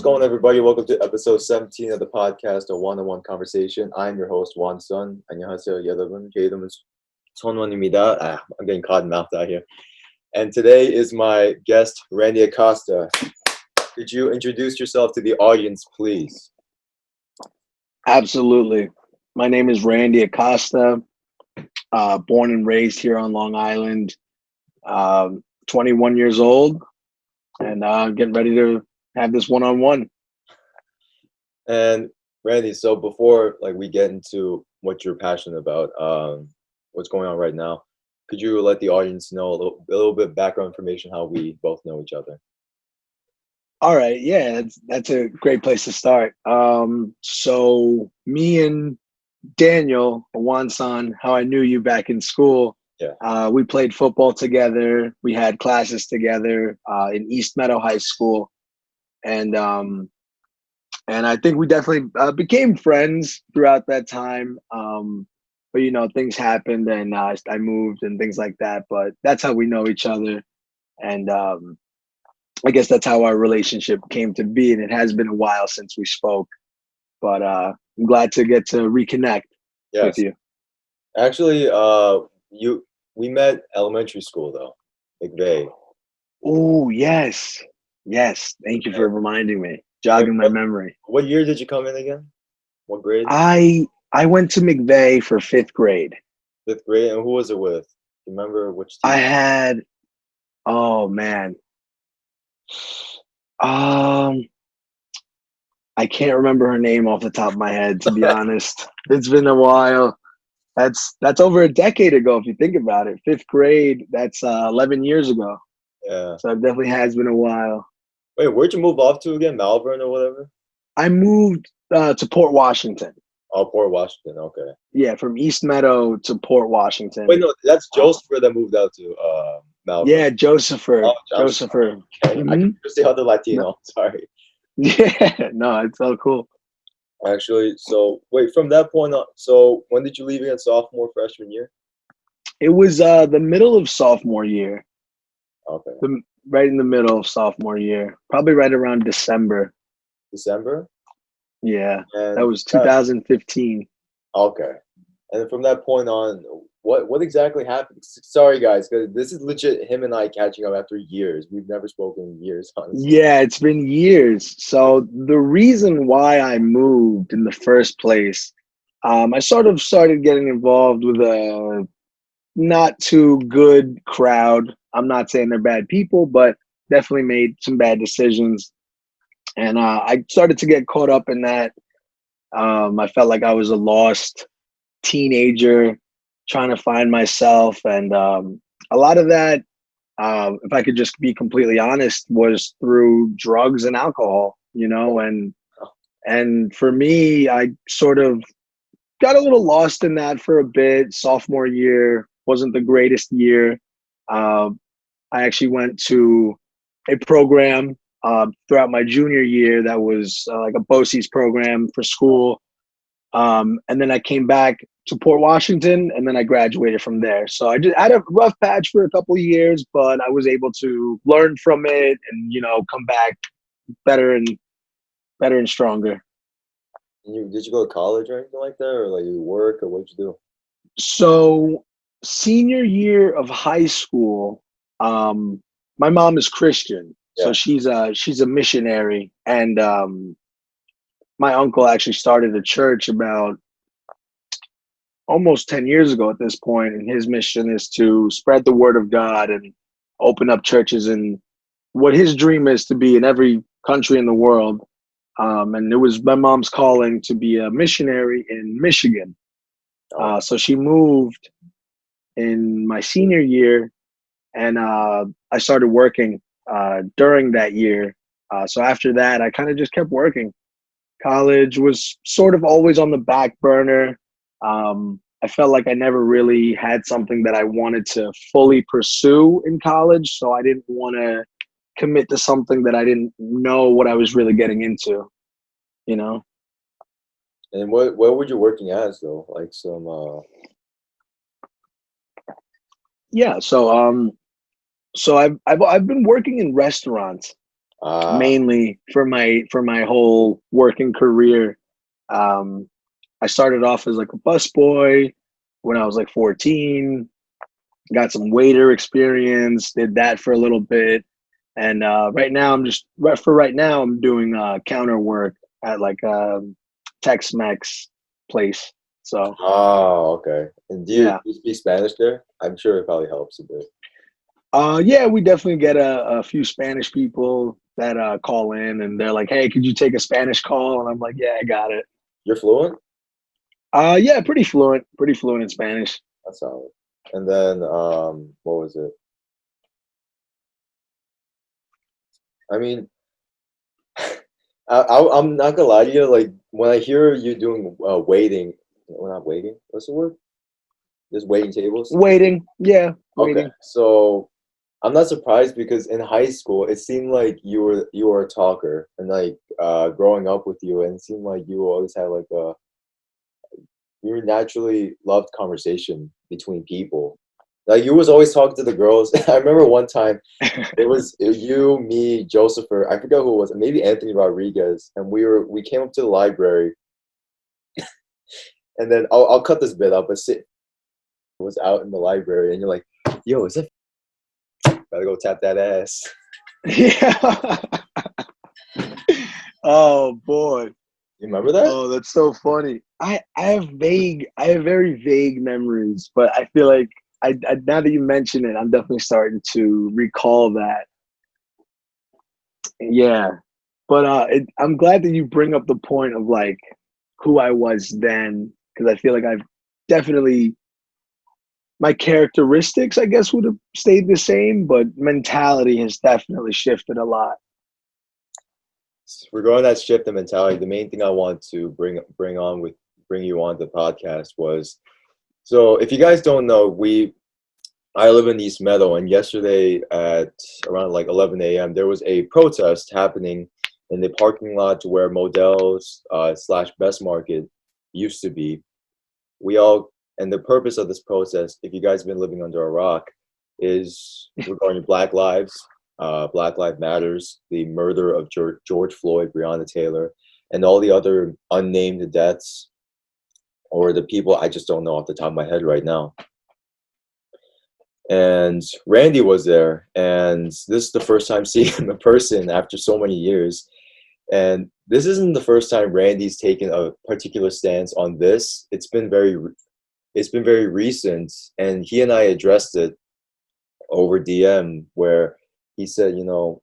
going, everybody? Welcome to episode 17 of the podcast, a one-on-one conversation. I'm your host, Juan Sun. 안녕하세요, 여러분. 제 이름은 손원입니다. I'm getting caught in mouth out here. And today is my guest, Randy Acosta. Could you introduce yourself to the audience, please? Absolutely. My name is Randy Acosta, born and raised here on Long Island, 21 years old, and getting ready to have this one-on-one. And Randy, so before we get into what you're passionate about, what's going on right now, could you let the audience know a little bit of background information, how we both know each other? All right, yeah, that's a great place to start. So me and Daniel, Juan-san, how I knew you back in school. Yeah. We played football together. We had classes together in East Meadow High School, and I think we definitely became friends throughout that time. But things happened, and I moved and things like that. But that's how we know each other, and I guess that's how our relationship came to be. And it has been a while since we spoke, but I'm glad to get to reconnect with you. Actually, we met elementary school though, McVeigh. Oh yes. Thank you for reminding me, jogging my memory. What year did you come in again? What grade? I went to McVeigh for 5th grade. 5th grade, and who was it with? Do you remember which team? I had, oh man, I can't remember her name off the top of my head, to be honest. It's been a while. That's over a decade ago, if you think about it. 5th grade, that's 11 years ago. Yeah. So it definitely has been a while. Wait, where'd you move off to again? Malvern or whatever? I moved to Port Washington. Oh, Port Washington, okay. Yeah, from East Meadow to Port Washington. Wait, no, that's Josepher that moved out to Malvern. Yeah, Josepher. Oh, Josepher. Okay. Mm-hmm. I can just say other Latino. No. Sorry. Yeah, no, it's so cool. Actually, so wait, from that point on, so when did you leave again? Sophomore, freshman year? It was the middle of sophomore year. Okay. Right in the middle of sophomore year. Probably right around December. December? Yeah, And that was 2015. Okay. And from that point on, what exactly happened? Sorry, guys, because this is legit him and I catching up after years. We've never spoken in years, honestly. Yeah, it's been years. So the reason why I moved in the first place, I sort of started getting involved with a not too good crowd. I'm not saying they're bad people, but definitely made some bad decisions. And I started to get caught up in that. I felt like I was a lost teenager trying to find myself. And a lot of that, if I could just be completely honest, was through drugs and alcohol, and for me, I sort of got a little lost in that for a bit. Sophomore year wasn't the greatest year. I actually went to a program throughout my junior year that was like a BOCES program for school. And then I came back to Port Washington, and then I graduated from there. So I had a rough patch for a couple of years, but I was able to learn from it and, come back better and stronger. Did you go to college or anything like that, or you work, or what did you do? So senior year of high school, my mom is Christian. Yeah. So she's a missionary, and my uncle actually started a church about almost 10 years ago at this point, and his mission is to spread the word of God and open up churches, and what his dream is to be in every country in the world. And it was my mom's calling to be a missionary in Michigan. So she moved in my senior year, and I started working during that year. So after that, I kind of just kept working. College was sort of always on the back burner. I felt like I never really had something that I wanted to fully pursue in college, so I didn't want to commit to something that I didn't know what I was really getting into, And what were you working as though? Like some Yeah, so I've been working in restaurants mainly for my whole working career. I started off as like a busboy when I was like 14. Got some waiter experience. Did that for a little bit, and right now I'm doing counter work at like a Tex-Mex place. So Oh, okay. And yeah. do you speak Spanish there? I'm sure it probably helps a bit. Yeah, we definitely get a few Spanish people that call in and they're like, "Hey, could you take a Spanish call?" And I'm like, "Yeah, I got it." You're fluent? Yeah, pretty fluent in Spanish. That's solid. And then, what was it? I mean, I'm not gonna lie to you. Like when I hear you doing waiting, well, not waiting. What's the word? Just waiting tables. Waiting, yeah, Okay, waiting. so I'm not surprised because in high school it seemed like you were a talker, and like growing up with you, and it seemed like you always had like a you naturally loved conversation between people. Like you was always talking to the girls. I remember one time it was you, me, Joseph, or I forgot who it was, maybe Anthony Rodriguez, and we came up to the library, and then I'll cut this bit up, but sit was out in the library, and you're like, "Yo, is it? Gotta go tap that ass." Yeah. Oh boy. You remember that? Oh, that's so funny. I have very vague memories, but I feel like now that you mention it, I'm definitely starting to recall that. Yeah, but I'm glad that you bring up the point of like who I was then, because I feel like I've definitely my characteristics, I guess, would have stayed the same, but mentality has definitely shifted a lot. Regarding that shift in mentality, the main thing I want to bring you on the podcast was so if you guys don't know, I live in East Meadow, and yesterday at around like 11 a.m. there was a protest happening in the parking lot where Modell's slash Best Market used to be. We all and the purpose of this protest, if you guys have been living under a rock, is regarding Black Lives Matters, the murder of George Floyd, Breonna Taylor, and all the other unnamed deaths or the people I just don't know off the top of my head right now. And Randy was there, and this is the first time seeing him in person after so many years. And this isn't the first time Randy's taken a particular stance on this. It's been very recent, and he and I addressed it over DM where he said, you know,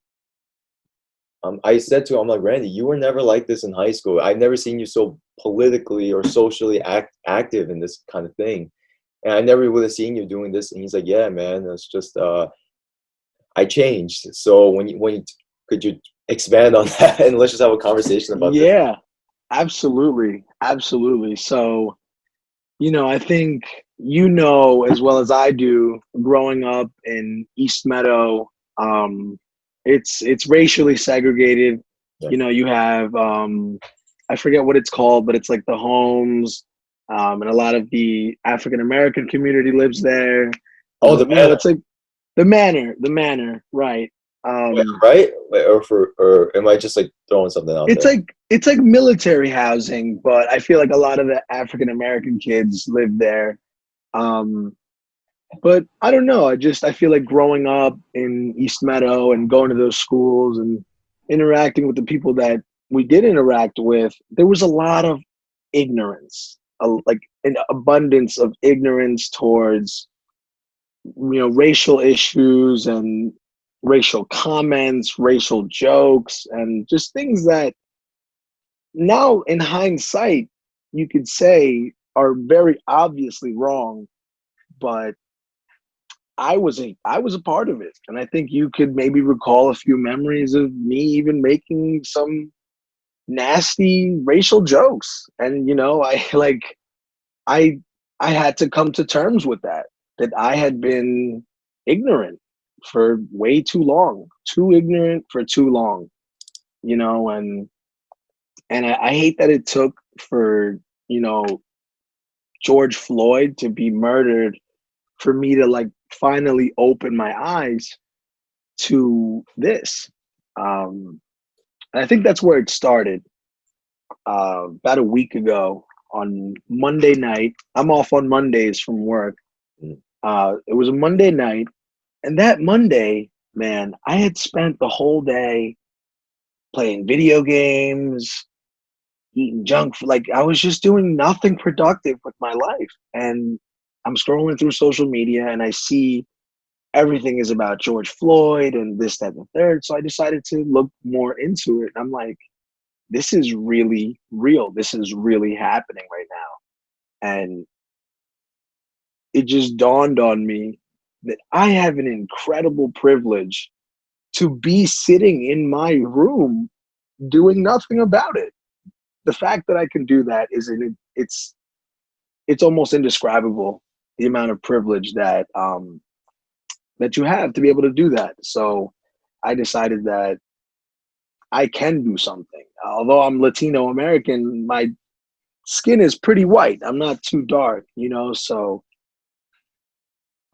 I said to him, I'm like, Randy, you were never like this in high school. I've never seen you so politically or socially active in this kind of thing. And I never would have seen you doing this. And he's like, yeah, man, it's just, I changed. So could you expand on that and let's just have a conversation about this? Yeah, absolutely, absolutely. So I think as well as I do, growing up in East Meadow, it's racially segregated. Yeah. You have I forget what it's called, but it's like the homes, and a lot of the African American community lives there. Oh, the manor, It's like the manor, right? Um, right? Or am I just like throwing something out there? it's like military housing, but I feel like a lot of the African American kids live there. Um, but I don't know. I feel like growing up in East Meadow and going to those schools and interacting with the people that we did interact with, there was a lot of ignorance, like an abundance of ignorance towards racial issues and racial comments, racial jokes, and just things that now in hindsight you could say are very obviously wrong, but I was a part of it, and I think you could maybe recall a few memories of me even making some nasty racial jokes, and I like I I had to come to terms with that I had been ignorant for way too long, too ignorant for too long, and I hate that it took for you know George Floyd to be murdered for me to like finally open my eyes to this. And I think that's where it started. About a week ago on Monday night. I'm off on Mondays from work. Mm. It was a Monday night, and that Monday, man, I had spent the whole day playing video games, eating junk food. Like I was just doing nothing productive with my life. And I'm scrolling through social media and I see everything is about George Floyd and this, that, and the third. So I decided to look more into it. I'm like, this is really real. This is really happening right now. And it just dawned on me that I have an incredible privilege to be sitting in my room doing nothing about it. The fact that I can do that it's almost indescribable, the amount of privilege that that you have to be able to do that. So I decided that I can do something. Although I'm Latino American, my skin is pretty white. I'm not too dark, so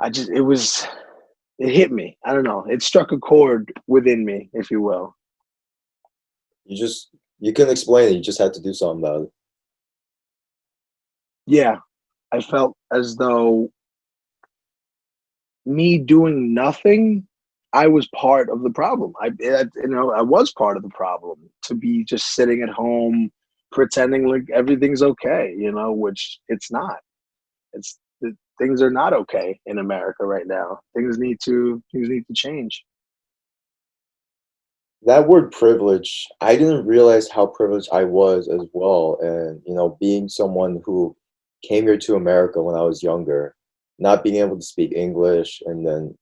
it hit me. I don't know. It struck a chord within me, if you will. You couldn't explain it. You just had to do something about it. Yeah, I felt as though me doing nothing, I was part of the problem. I was part of the problem to be just sitting at home pretending like everything's okay, which it's not. Things are not okay in America right now. Things need to change. That word privilege, I didn't realize how privileged I was as well. And, being someone who came here to America when I was younger, not being able to speak English, and then,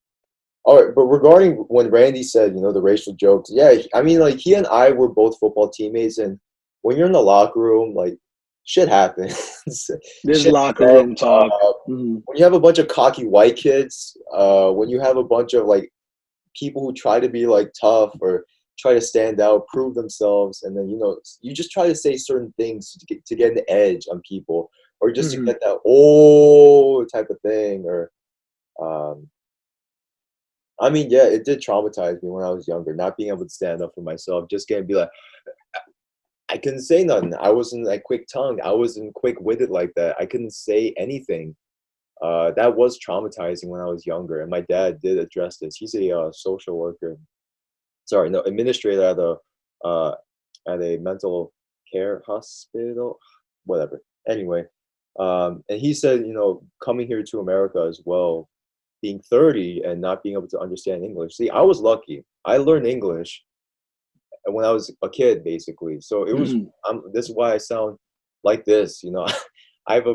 all right, but regarding when Randy said, the racial jokes, yeah, I mean, like, he and I were both football teammates, and when you're in the locker room, like, shit happens. There's Shit, locker room talk. when you have a bunch of cocky white kids, when you have a bunch of, like, people who try to be like tough or try to stand out, prove themselves, and then you just try to say certain things to get an edge on people, or just to Mm-hmm. get that oh type of thing, or um, I mean, yeah, it did traumatize me when I was younger, not being able to stand up for myself, just getting be like, I couldn't say nothing. I wasn't like quick tongue. I wasn't quick witted like that. I couldn't say anything. That was traumatizing when I was younger, and my dad did address this. He's a social worker, sorry, no, administrator uh, at a mental care hospital, whatever. Anyway, and he said, coming here to America as well, being 30 and not being able to understand English. See, I was lucky. I learned English when I was a kid, basically. So it was. Mm-hmm. This is why I sound like this. I've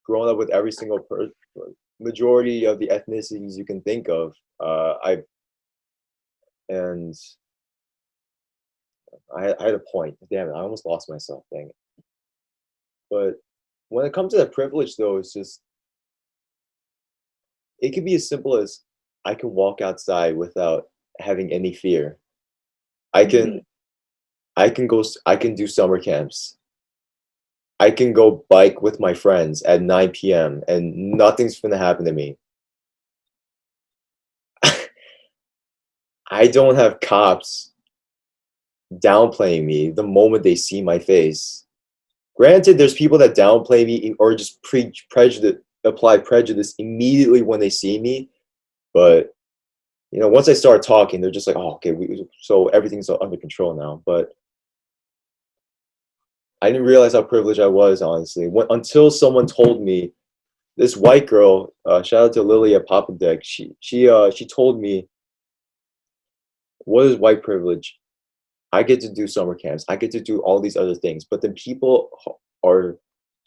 grown up with every single majority of the ethnicities you can think of. I and I had a point. Damn it, I almost lost myself. Dang it. But when it comes to that privilege, though, it's just it could be as simple as I can walk outside without having any fear. I Mm-hmm. can I can do summer camps. I can go bike with my friends at 9 p.m. and nothing's gonna happen to me. I don't have cops downplaying me the moment they see my face. Granted, there's people that downplay me or just apply prejudice immediately when they see me. But once I start talking, they're just like, "Oh, okay, so everything's under control now." But I didn't realize how privileged I was, honestly, until someone told me. This white girl, shout out to Lily at Papa Deck. She told me, "What is white privilege? I get to do summer camps. I get to do all these other things, but then people are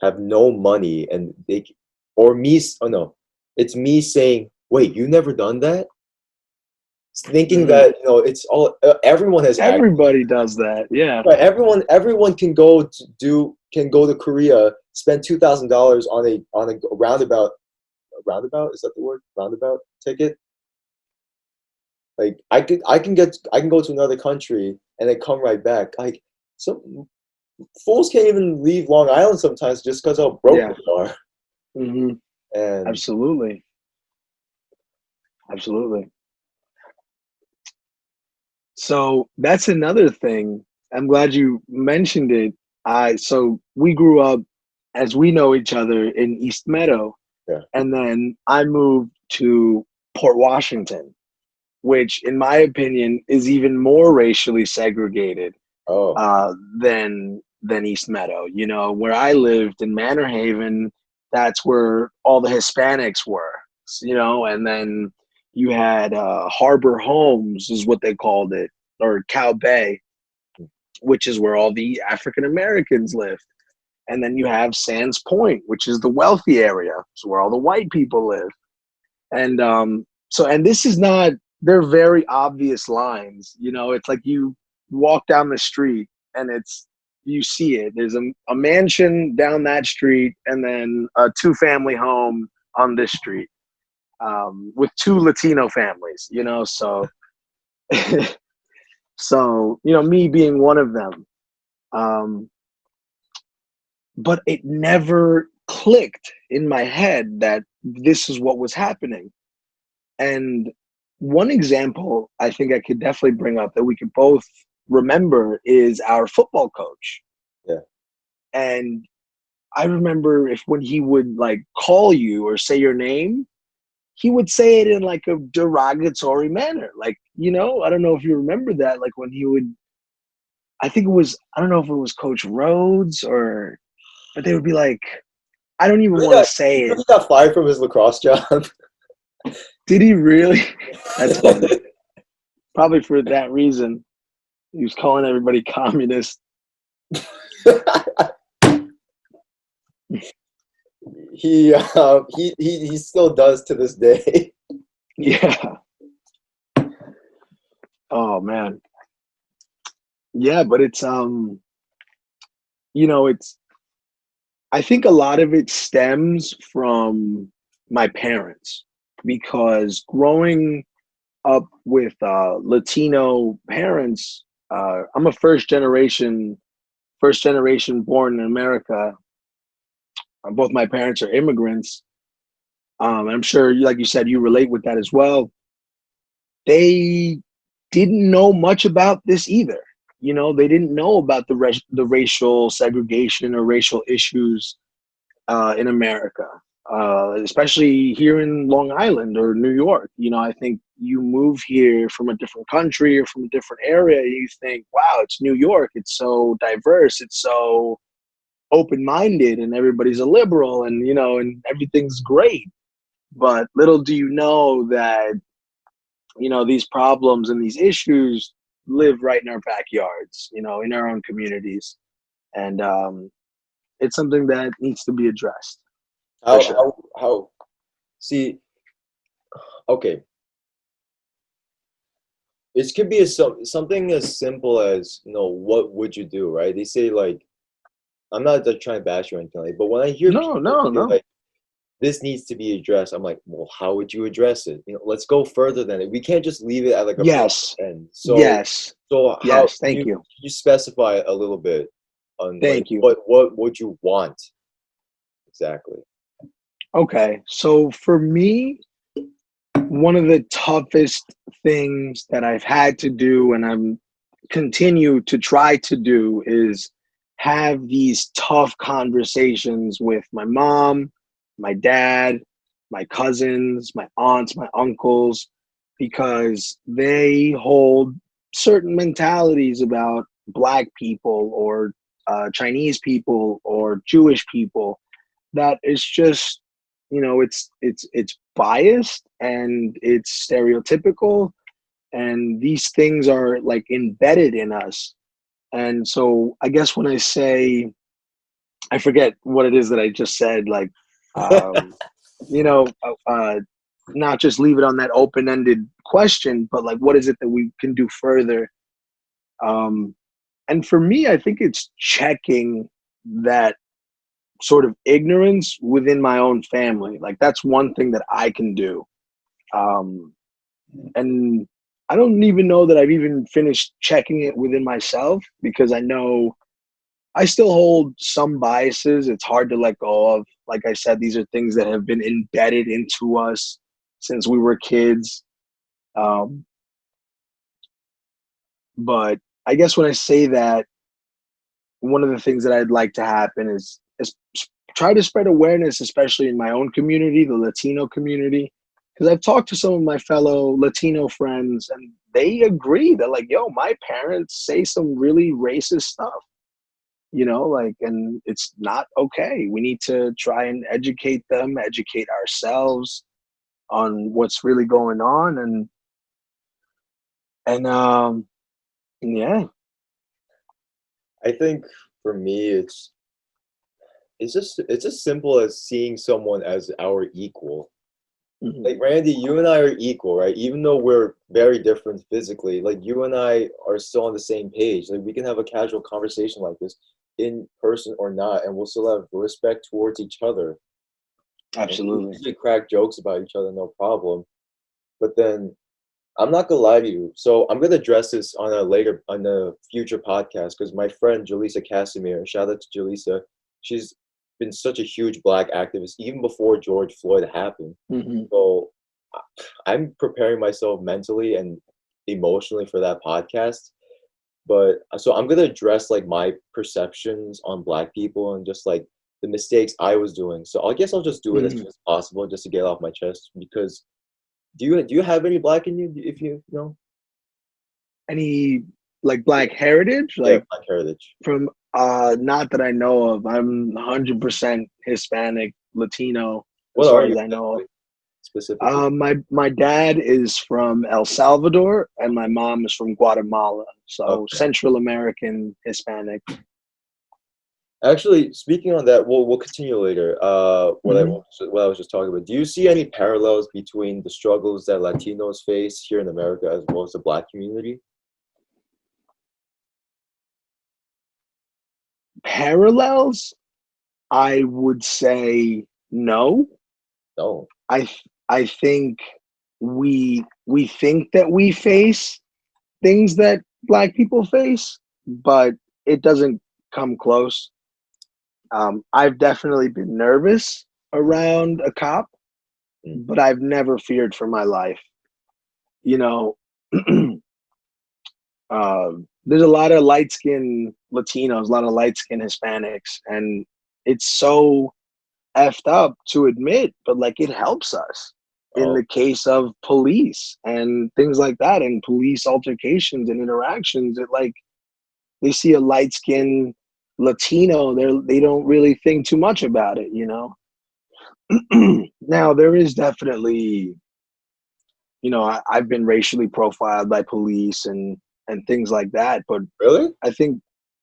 have no money, and they or me. Oh no, it's me saying, wait, you never done that? Thinking Mm-hmm. that it's all everyone has access. Everybody does that. Yeah. Right, everyone can go to Korea, spend $2,000 on a roundabout. Roundabout, is that the word? Roundabout ticket. Like I can go to another country and then come right back. Like some fools can't even leave Long Island sometimes just because how broke Yeah. they are. Mm-hmm. And Absolutely. Absolutely. So that's another thing. I'm glad you mentioned it. So we grew up as we know each other in East Meadow, Yeah. and then I moved to Port Washington, which, in my opinion, is even more racially segregated Oh, than East Meadow. You know, where I lived in Manor Haven, that's where all the Hispanics were. You know, and then you had Harbor Homes, is what they called it, or Cow Bay, which is where all the African Americans lived. And then you have Sands Point, which is the wealthy area, so where all the white people live. And and this is not, they're very obvious lines. You know, it's like you walk down the street and you see it. There's a mansion down that street and then a two-family home on this street, with two Latino families, you know, so so, you know, me being one of them. Um, but it never clicked in my head that this is what was happening. And one example I think I could definitely bring up that we could both remember is our football coach. yeah. And I remember if when he would like call you or say your name, he would say it in like a derogatory manner. Like, you know, I don't know if you remember that, like when he would, I think it was, I don't know if it was Coach Rhodes or, but they would be like, I don't even He want to got, say it. he got fired from his lacrosse job. Did he really? That's funny. Probably for that reason. He was calling everybody communist. He still does to this day. Yeah. Oh man. Yeah, but it's you know, it's I think a lot of it stems from my parents because growing up with Latino parents, I'm a first generation born in America. Both my parents are immigrants. I'm sure, like you said, you relate with that as well. They didn't know much about this either. You know, they didn't know about the racial segregation or racial issues in America, especially here in Long Island or New York. You know, I think you move here from a different country or from a different area, you think, wow, it's New York. It's so diverse. It's so open-minded and everybody's a liberal and, you know, and everything's great. But little do you know that, you know, these problems and these issues live right in our backyards, you know, in our own communities. And it's something that needs to be addressed for How sure. how see, okay. It could be something as simple as, what would you do, right? They say like, I'm not like, trying to bash you or anything like, but when I hear No, people no, say no. like this needs to be addressed, I'm like, well, how would you address it? Let's go further than it. We can't just leave it at like a broad Yes, end. yes, So how yes. Thank you. can you specify a little bit on like Thank you. what would you want exactly? Okay. So for me, one of the toughest things that I've had to do and I'm continue to try to do is have these tough conversations with my mom, my dad, my cousins, my aunts, my uncles, because they hold certain mentalities about Black people or Chinese people or Jewish people that is just, you know, it's biased and it's stereotypical, and these things are like embedded in us. And so I guess when I say, I forget what it is that I just said, like, um, you know, not just leave it on that open-ended question, but like, what is it that we can do further? Um, and for me, I think it's checking that sort of ignorance within my own family. Like, that's one thing that I can do. Um, and I don't even know that I've even finished checking it within myself because I know I still hold some biases. It's hard to let go of. Like I said, these are things that have been embedded into us since we were kids. Um, But I guess when I say that, one of the things that I'd like to happen is try to spread awareness, especially in my own community, the Latino community. Because I've talked to some of my fellow Latino friends, and they agree. They're like, "Yo, my parents say some really racist stuff." Like, and it's not okay. We need to try and educate them, educate ourselves on what's really going on, and yeah. I think for me, it's as simple as seeing someone as our equal. Mhm. Like Randy, you and I are equal, right? Even though we're very different physically, like you and I are still on the same page. Like we can have a casual conversation like this in person or not, and we'll still have respect towards each other. And we Absolutely. usually crack jokes about each other, no problem. But then I'm not gonna lie to you. So I'm gonna address this on a future podcast because my friend Jaleesa Casimir, shout out to Jaleesa, she's been such a huge black activist even before George Floyd happened. Hmm. So I'm preparing myself mentally and emotionally for that podcast. But so I'm gonna address like my perceptions on black people and just like the mistakes I was doing. So I guess I'll just do it as Hmm. soon as possible just to get it off my chest because do you have any black in you if you know? Any like black heritage, Yeah, like black heritage. from not that I know of. I'm 100% Hispanic, Latino, What as are far you as I know. specifically? My dad is from El Salvador and my mom is from Guatemala, so Okay. Central American Hispanic. Actually, speaking on that, we'll continue later. Hmm. What I was just talking about. Do you see any parallels between the struggles that Latinos face here in America as well as the black community? Parallels, I would say no. No. I I think we think that we face things that black people face, but it doesn't come close. I've definitely been nervous around a cop, Mm. but I've never feared for my life. You know, there's a lot of light skinned Latinos, a lot of light skinned Hispanics, and it's so effed up to admit, but like it helps us in Oh, the case of police and things like that, and police altercations and interactions. It like they see a light skinned Latino, they don't really think too much about it. Now there is definitely, I've been racially profiled by police and things like that, but really? I think,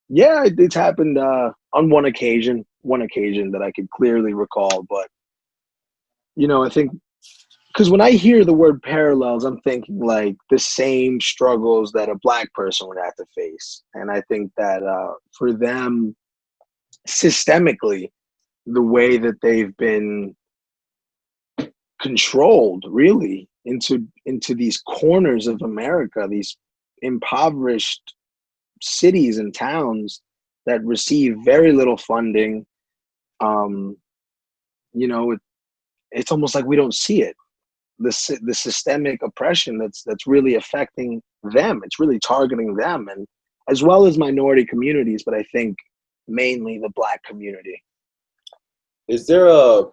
yeah, it's happened on one occasion that I could clearly recall. But I think because when I hear the word parallels, I'm thinking like the same struggles that a black person would have to face, and I think that for them, systemically, the way that they've been controlled really into these corners of America, these impoverished cities and towns that receive very little funding. Um, it's almost like we don't see it. The systemic oppression that's really affecting them. It's really targeting them, and as well as minority communities, but I think mainly the black community. Is there a,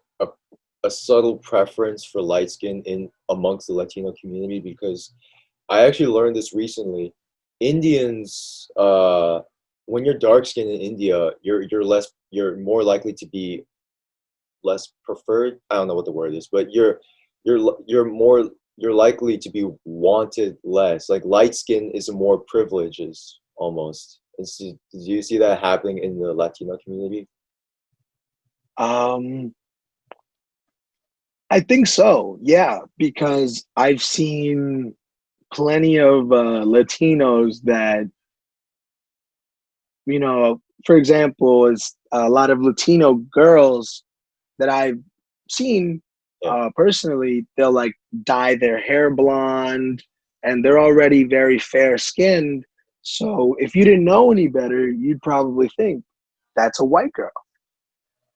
a subtle preference for light skin in amongst the Latino community? Because I actually learned this recently. Indians, when you're dark skinned in India, you're more likely to be less preferred. I don't know what the word is, but you're likely to be wanted less. Like light skin is more privileges almost. Do you see that happening in the Latino community? Um, I think so, yeah, because I've seen plenty of Latinos that, for example, is a lot of Latino girls that I've seen Yeah. personally. They'll like dye their hair blonde, and they're already very fair skinned. So if you didn't know any better, you'd probably think that's a white girl.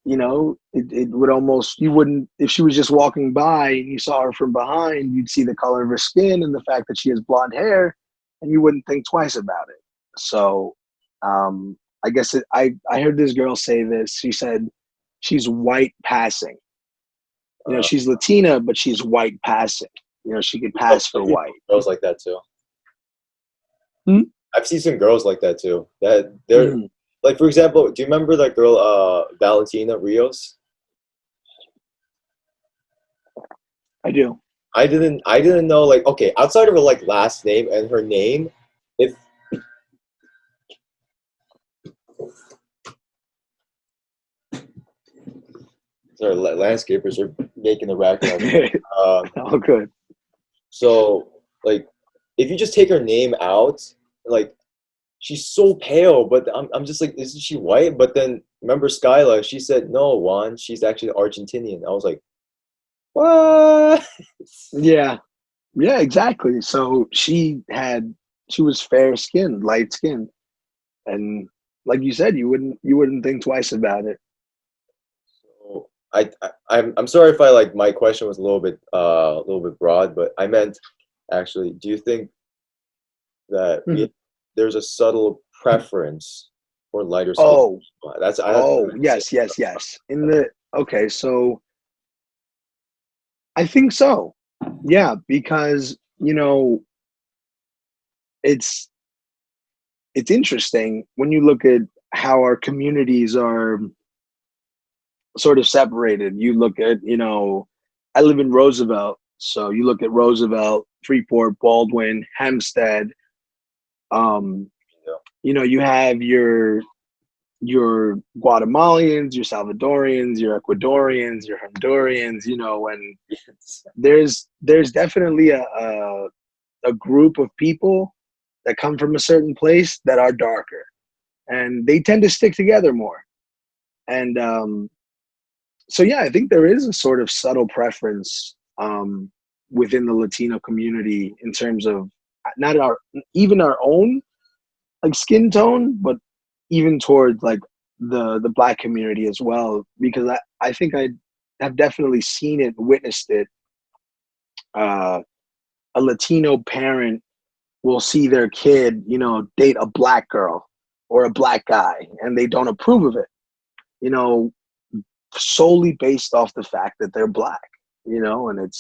It would almost, you wouldn't, if she was just walking by and you saw her from behind, you'd see the color of her skin and the fact that she has blonde hair, and you wouldn't think twice about it. So I guess I heard this girl say this. She said she's white passing. You know, Uh, she's Latina, but she's white passing. You know, she could pass for white. girls like that too. Hmm? I've seen some girls like that too. That they're Mhm. like, for example, do you remember that girl, Valentina Rios? I do. I didn't know, like, okay, outside of her like last name and her name, if sorry, landscapers are making a racket. Oh, good. So like, if you just take her name out, like, she's so pale, but I'm just like, isn't she white? But then remember Skyla, she said no, Juan, she's actually Argentinian. I was like, what? Yeah, yeah, exactly. So she was fair skinned, light skinned, and like you said, you wouldn't think twice about it. So I'm sorry if I like my question was a little bit broad, but I meant actually, do you think that Mhm. there's a subtle preference for lighter skin? Oh, That's what I oh, meant to say. yes, yes, yes. In the Okay, so I think so. Yeah, because it's it's interesting when you look at how our communities are sort of separated. You look at, I live in Roosevelt, so you look at Roosevelt, Freeport, Baldwin, Hempstead. Um, Yeah. you have your Guatemalans, your Salvadorians, your Ecuadorians, your Hondurans, and Yes. there's definitely a group of people that come from a certain place that are darker, and they tend to stick together more. And so yeah, I think there is a sort of subtle preference within the Latino community in terms of not our even our own like skin tone, but even towards like the black community as well. Because I think I have definitely seen it, witnessed it. Uh, a Latino parent will see their kid, date a black girl or a black guy, and they don't approve of it. You know, solely based off the fact that they're black. And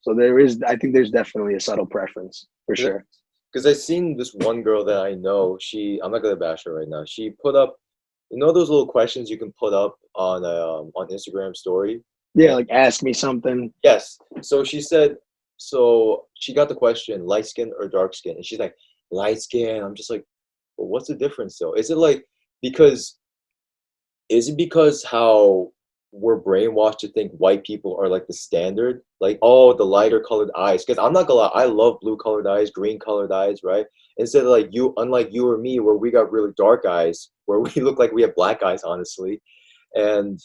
so I think there's definitely a subtle preference for sure. Because I seen this one girl that I know. I'm not gonna bash her right now. She put up, those little questions you can put up on Instagram story. Yeah, And like ask me something. yes, so she said, so she got the question, light skin or dark skin, and she's like, light skin. I'm just like, well, what's the difference though? Because is it because how we're brainwashed to think white people are like the standard? Like, oh, the lighter colored eyes. Because I'm not gonna lie, I love blue colored eyes, green colored eyes, right? Instead of like you, unlike you or me, where we got really dark eyes, where we look like we have black eyes, honestly, and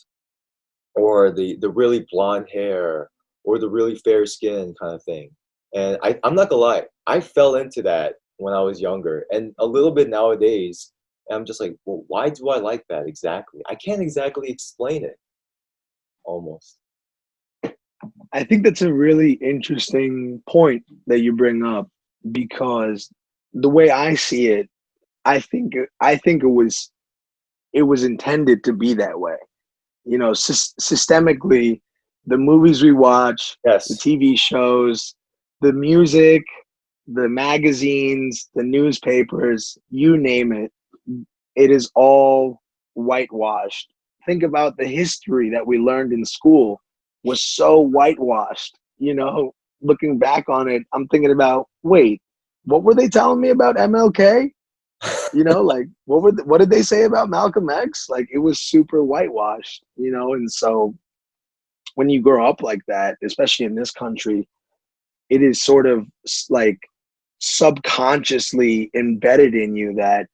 or the really blonde hair or the really fair skin kind of thing. And I'm not gonna lie, I fell into that when I was younger and a little bit nowadays. And I'm just like, well, why do I like that exactly? I can't exactly explain it almost. I think that's a really interesting point that you bring up because the way I see it, I think it was intended to be that way. Systemically, the movies we watch, the Yes. TV shows, the music, the magazines, the newspapers, you name it, it is all whitewashed. Think about the history that we learned in school was so whitewashed. Looking back on it, I'm thinking about, wait, what were they telling me about MLK? Like what did they say about Malcolm X? Like it was super whitewashed, and so when you grow up like that, especially in this country, it is sort of like subconsciously embedded in you that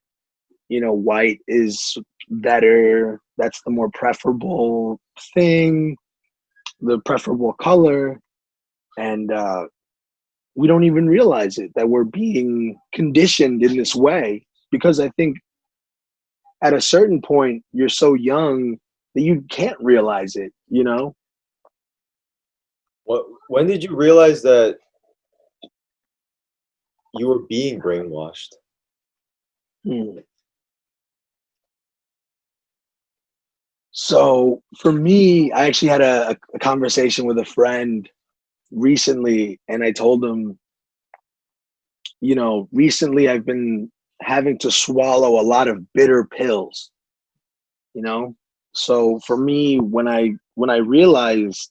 white is better, that's the more preferable thing, the preferable color. And we don't even realize it that we're being conditioned in this way because I think at a certain point you're so young that you can't realize it. When did you realize that you were being brainwashed? Hmm. So for me, I actually had a conversation with a friend recently, and I told him, recently I've been having to swallow a lot of bitter pills, you know? So for me, when I realized,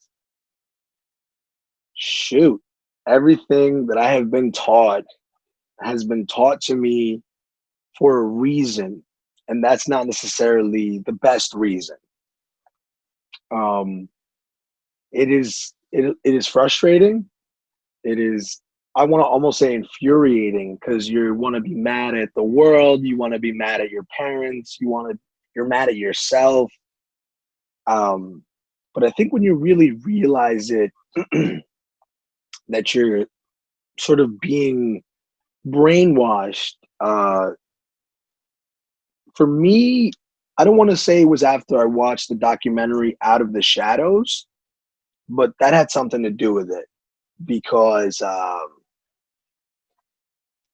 shoot, everything that I have been taught has been taught to me for a reason, and that's not necessarily the best reason. Um, it is frustrating. It is, I want to almost say, infuriating, because you want to be mad at the world, you want to be mad at your parents, you're mad at yourself. Um, but I think when you really realize it, that you're sort of being brainwashed. For me, I don't want to say it was after I watched the documentary Out of the Shadows, but that had something to do with it, because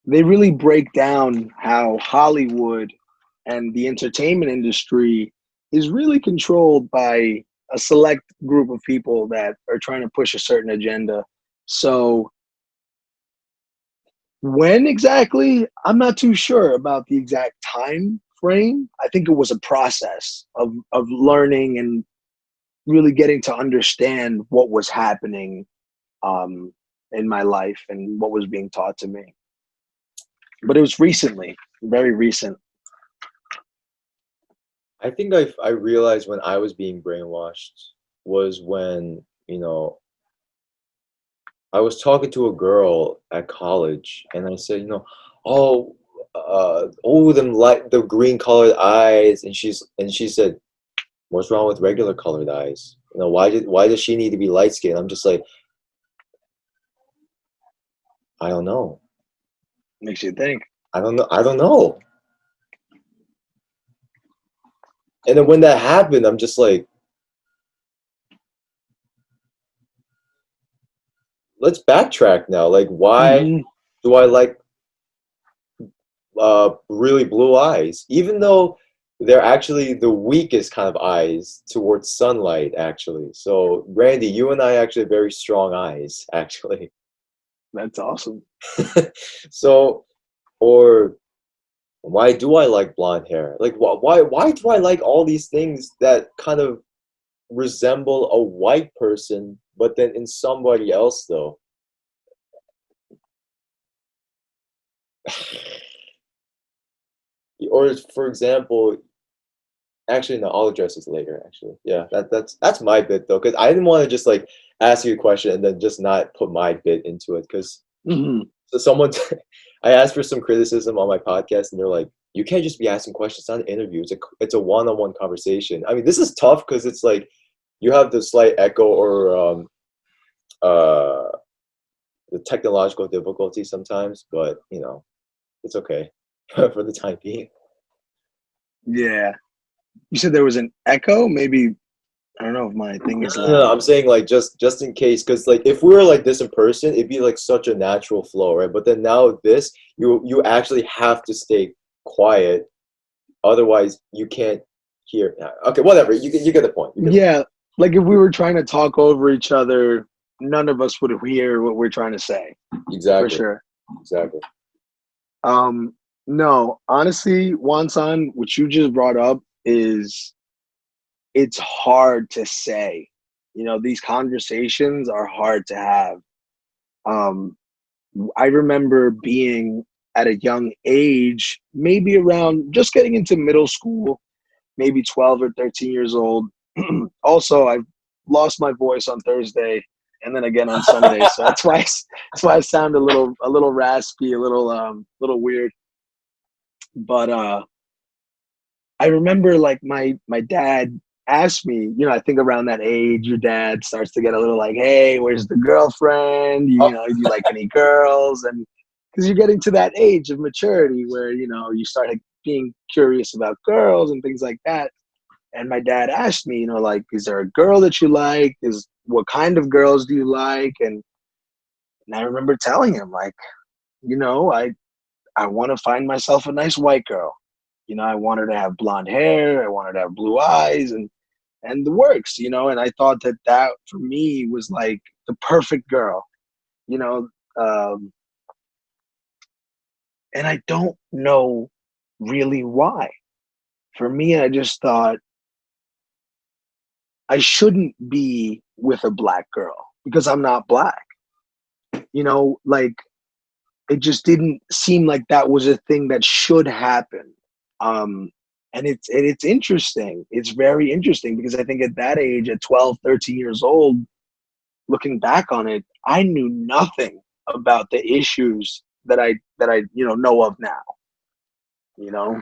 they really break down how Hollywood and the entertainment industry is really controlled by a select group of people that are trying to push a certain agenda. So when exactly, I'm not too sure about the exact time frame. I think it was a process of learning and really getting to understand what was happening um, in my life and what was being taught to me. But it was recently, very recent. I think I realized when I was being brainwashed was when, I was talking to a girl at college, and I said, oh, them light the green colored eyes, and she said, what's wrong with regular colored eyes? Why does she need to be light skinned? I'm just like, I don't know. Makes you think. I don't know. I don't know. And then when that happened, I'm just like, let's backtrack now. Like, why Hmm. do I like really blue eyes, even though they're actually the weakest kind of eyes towards sunlight, actually. So, Randy, you and I actually have very strong eyes, actually. That's awesome. So, or why do I like blonde hair? Like, why do I like all these things that kind of resemble a white person, but then in somebody else, though? Or, for example, actually, no, I'll address this later. Actually, yeah, that's my bit though, because I didn't want to just like ask you a question and then just not put my bit into it. Because Hmm. so someone, I asked for some criticism on my podcast, and they're like, "You can't just be asking questions. It's not an interview. It's a one-on-one conversation." I mean, this is tough because it's like you have the slight echo or uh the technological difficulty sometimes, but it's okay for the time being. Yeah. You said there was an echo? Maybe, I don't know if my thing is No, loud. I'm saying like just in case, because like if we were like this in person, it'd be like such a natural flow, right? But then now this, you actually have to stay quiet, otherwise you can't hear. Okay, whatever. You get the point. You get the Yeah. Like if we were trying to talk over each other, none of us would hear what we're trying to say, point. for Exactly. sure. Exactly. Um, no, honestly, Wansan, what you just brought up is, it's hard to say. These conversations are hard to have. Um, I remember being at a young age, maybe around just getting into middle school, maybe 12 or 13 years old. Also, I lost my voice on Thursday and then again on Sunday, so that's why I sound a little raspy, a little weird. But I remember like my dad asked me, I think around that age, your dad starts to get a little like, hey, where's the girlfriend? Oh, Do you like any girls? And because you're getting to that age of maturity where, you start like, being curious about girls and things like that. And my dad asked me, like, is there a girl that you like? What kind of girls do you like? And I remember telling him, like, you know, I want to find myself a nice white girl. You know, I want her to have blonde hair. I want her to have blue eyes and the works, you know, and I thought that that for me was like the perfect girl, you know, um, and I don't know really why. For me, I just thought I shouldn't be with a black girl because I'm not black, you know, like it just didn't seem like that was a thing that should happen. Um, and it's interesting. It's very interesting because I think at that age, at 12, 13 years old, looking back on it, I knew nothing about the issues that I know of now. You know,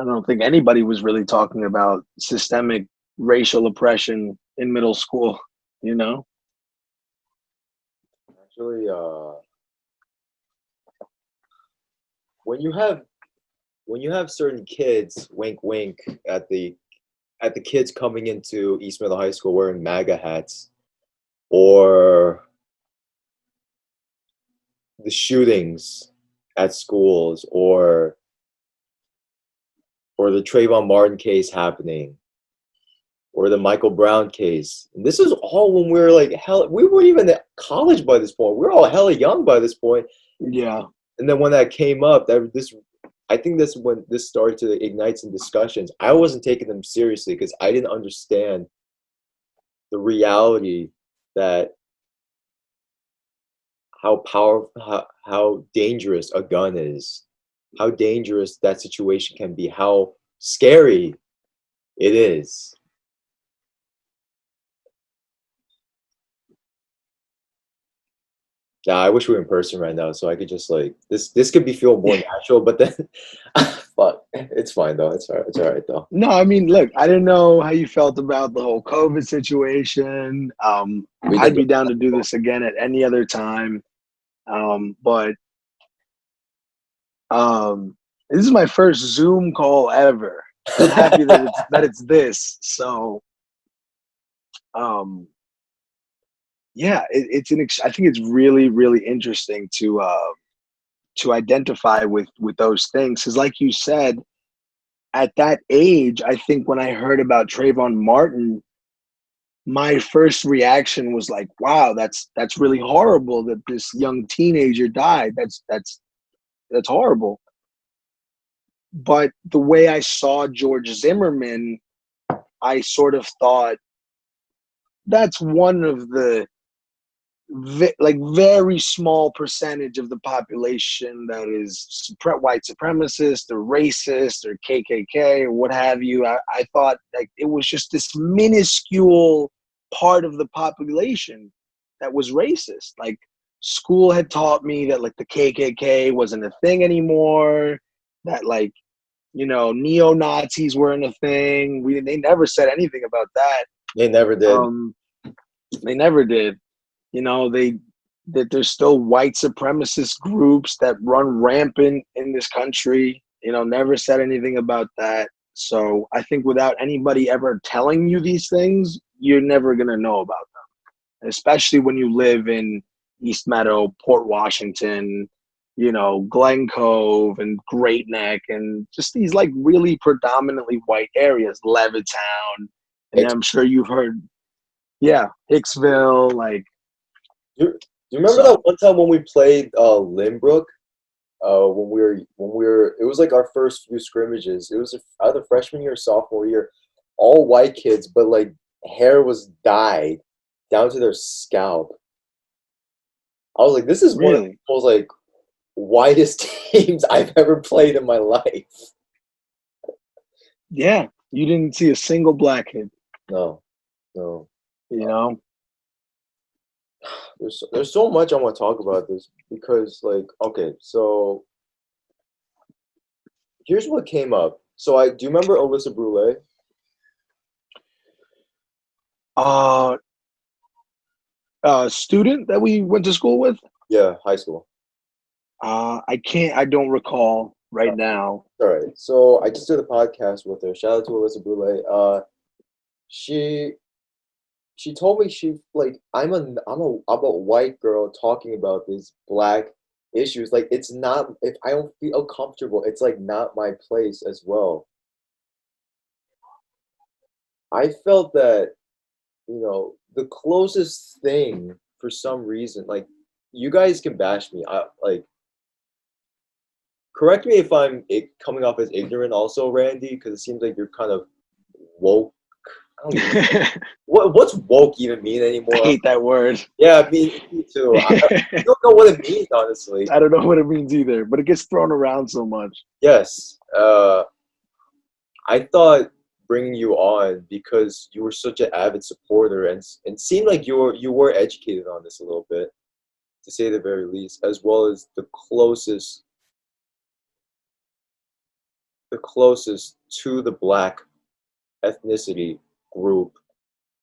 I don't think anybody was really talking about systemic racial oppression in middle school. You know, Actually, when you have certain kids, wink, wink, at the kids coming into East Middle High School wearing MAGA hats, or the shootings at schools, or the Trayvon Martin case happening, or the Michael Brown case. And this is all when we were like hell. We weren't even at college by this point. We were all hella young by this point. yeah, And then when that came up, I think that's when this started to ignite some discussions. I wasn't taking them seriously because I didn't understand the reality that how powerful, how dangerous a gun is, how dangerous that situation can be, how scary it is. Yeah, I wish we were in person right now so I could just like this could be feel more natural, but then fuck, it's fine though. It's all right though. no, I mean, look, I didn't know how you felt about the whole COVID situation. We did I'd be this. down to do this again at any other time. But this is my first Zoom call ever. I'm happy that it's this. So, um, yeah, I think it's really, really interesting to identify with those things. Because, like you said, at that age, I think when I heard about Trayvon Martin, my first reaction was like, wow, that's really horrible that this young teenager died. That's horrible. But the way I saw George Zimmerman, I sort of thought that's one of the like very small percentage of the population that is white supremacist or racist or KKK or what have you. I thought like it was just this minuscule part of the population that was racist. Like school had taught me that like the KKK wasn't a thing anymore, that like, you know, neo-Nazis weren't a thing. They never said anything about that. They never did. Um, they never did. You know, that there's still white supremacist groups that run rampant in this country. You know, never said anything about that. So I think without anybody ever telling you these things, you're never gonna know about them. Especially when you live in East Meadow, Port Washington, you know, Glen Cove and Great Neck and just these like really predominantly white areas, Levittown. And Hicks- I'm sure you've heard, yeah, Hicksville, like you, you remember that so. one time when we played Limbrook? When we were it was like our first few scrimmages. It was either freshman year or sophomore year. All white kids, but like hair was dyed down to their scalp. I was like, this is one of Really? the most like whitest teams I've ever played in my life. Yeah. You didn't see a single black kid, No, no. you know? There's so much I want to talk about this because like okay, so here's what came up. So I do you remember Alyssa Brule? Uh student that we went to school with? Yeah, high school. I don't recall right now. All right. So I just did a podcast with her. Shout out to Alyssa Brule. She she told me she like I'm a white girl talking about this black issues, like it's not, if I don't feel comfortable, it's like not my place as well. I felt that, the closest thing for some reason, like you guys can bash me. I like correct me if I'm coming off as ignorant also, Randy, because it seems like you're kind of woke. I don't even what's woke even mean I anymore? hate that word. Yeah, me too. I don't know what it means, honestly. I don't know what it means either, but it gets thrown around so much. Yes. I thought bringing you on because you were such an avid supporter and seemed like you were educated on this a little bit, to say the very least, as well as the closest to the black ethnicity group.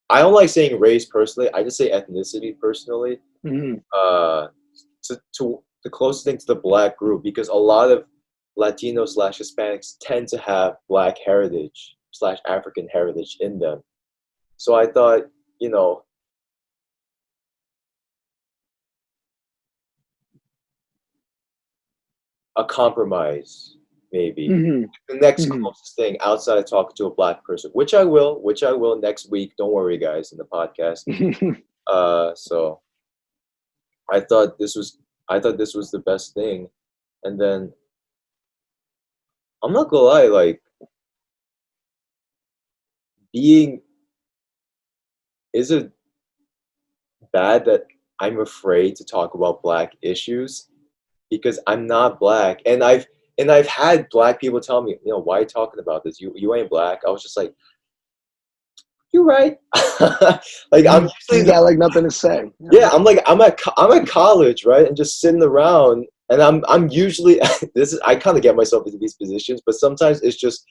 I don't like saying race personally. I just say ethnicity personally. Mhm. Uh, to the closest thing to the black group, because a lot of Latino slash Hispanics tend to have black heritage slash African heritage in them. So I thought, you know, a compromise, maybe. Mhm. The next Mhm. closest thing outside of talking to a black person, which I will next week. Don't worry, guys, in the podcast. So I thought this was, the best thing, and then I'm not gonna lie, like being is it bad that I'm afraid to talk about black issues because I'm not black, and I've had black people tell me, why are you talking about this? You ain't black. I was just like, you're right. Like I'm You usually got like nothing to say. yeah, I'm at college, right, and just sitting around, and I'm usually this is I kind of get myself into these positions, but sometimes it's just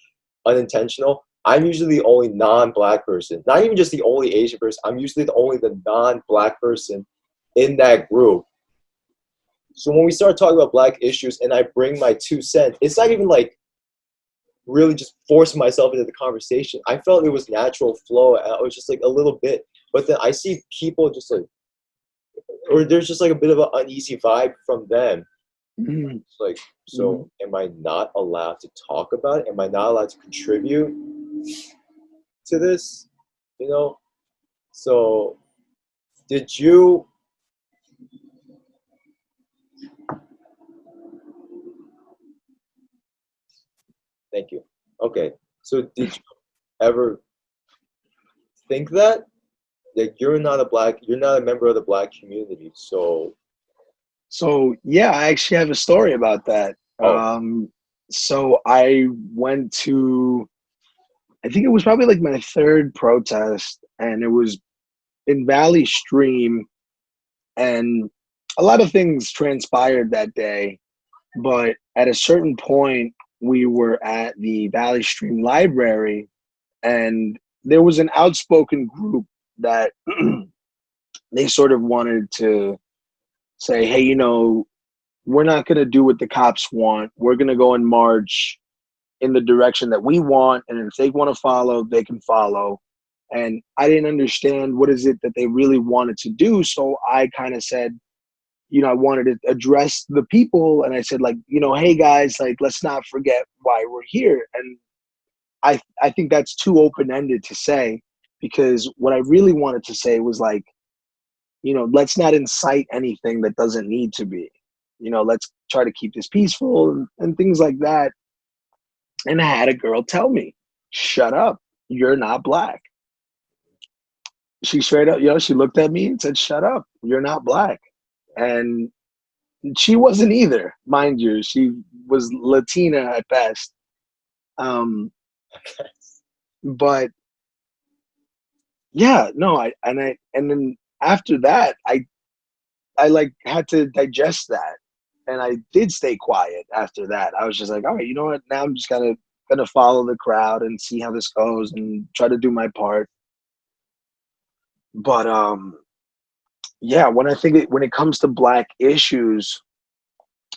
unintentional. I'm usually the only non-black person, not even just the only Asian person. I'm usually the non-black person in that group. So when we start talking about black issues, and I bring my 2 cents, it's not even like really just forcing myself into the conversation. I felt it was natural flow. I was just like a little bit, but then I see people just like, or there's just like a bit of an uneasy vibe from them. Mhm. It's like, Mhm. so am I not allowed to talk about it? Am I not allowed to contribute to this? You know? So did you, thank you. Okay. So did you ever think that? Like you're not a member of the black community. So, So yeah, I actually have a story about that. oh, So I went to, I think it was probably like my third protest, and it was in Valley Stream, and a lot of things transpired that day. But at a certain point, we were at the Valley Stream Library, and there was an outspoken group that they sort of wanted to say, hey, we're not going to do what the cops want. We're going to go and march in the direction that we want. And if they want to follow, they can follow. And I didn't understand what is it that they really wanted to do. So I kind of said, I wanted to address the people. And I said, like, hey guys, like, let's not forget why we're here. And I think that's too open-ended to say, because what I really wanted to say was like, let's not incite anything that doesn't need to be. Let's try to keep this peaceful and things like that. And I had a girl tell me, shut up, you're not black. She straight up, she looked at me and said, shut up, you're not black. And she wasn't either, mind you. She was Latina at best. But yeah, no, and then after that, I like had to digest that, and I did stay quiet after that. I was just like, all right, you know what? Now I'm just gonna follow the crowd and see how this goes and try to do my part. But yeah, when it comes to black issues,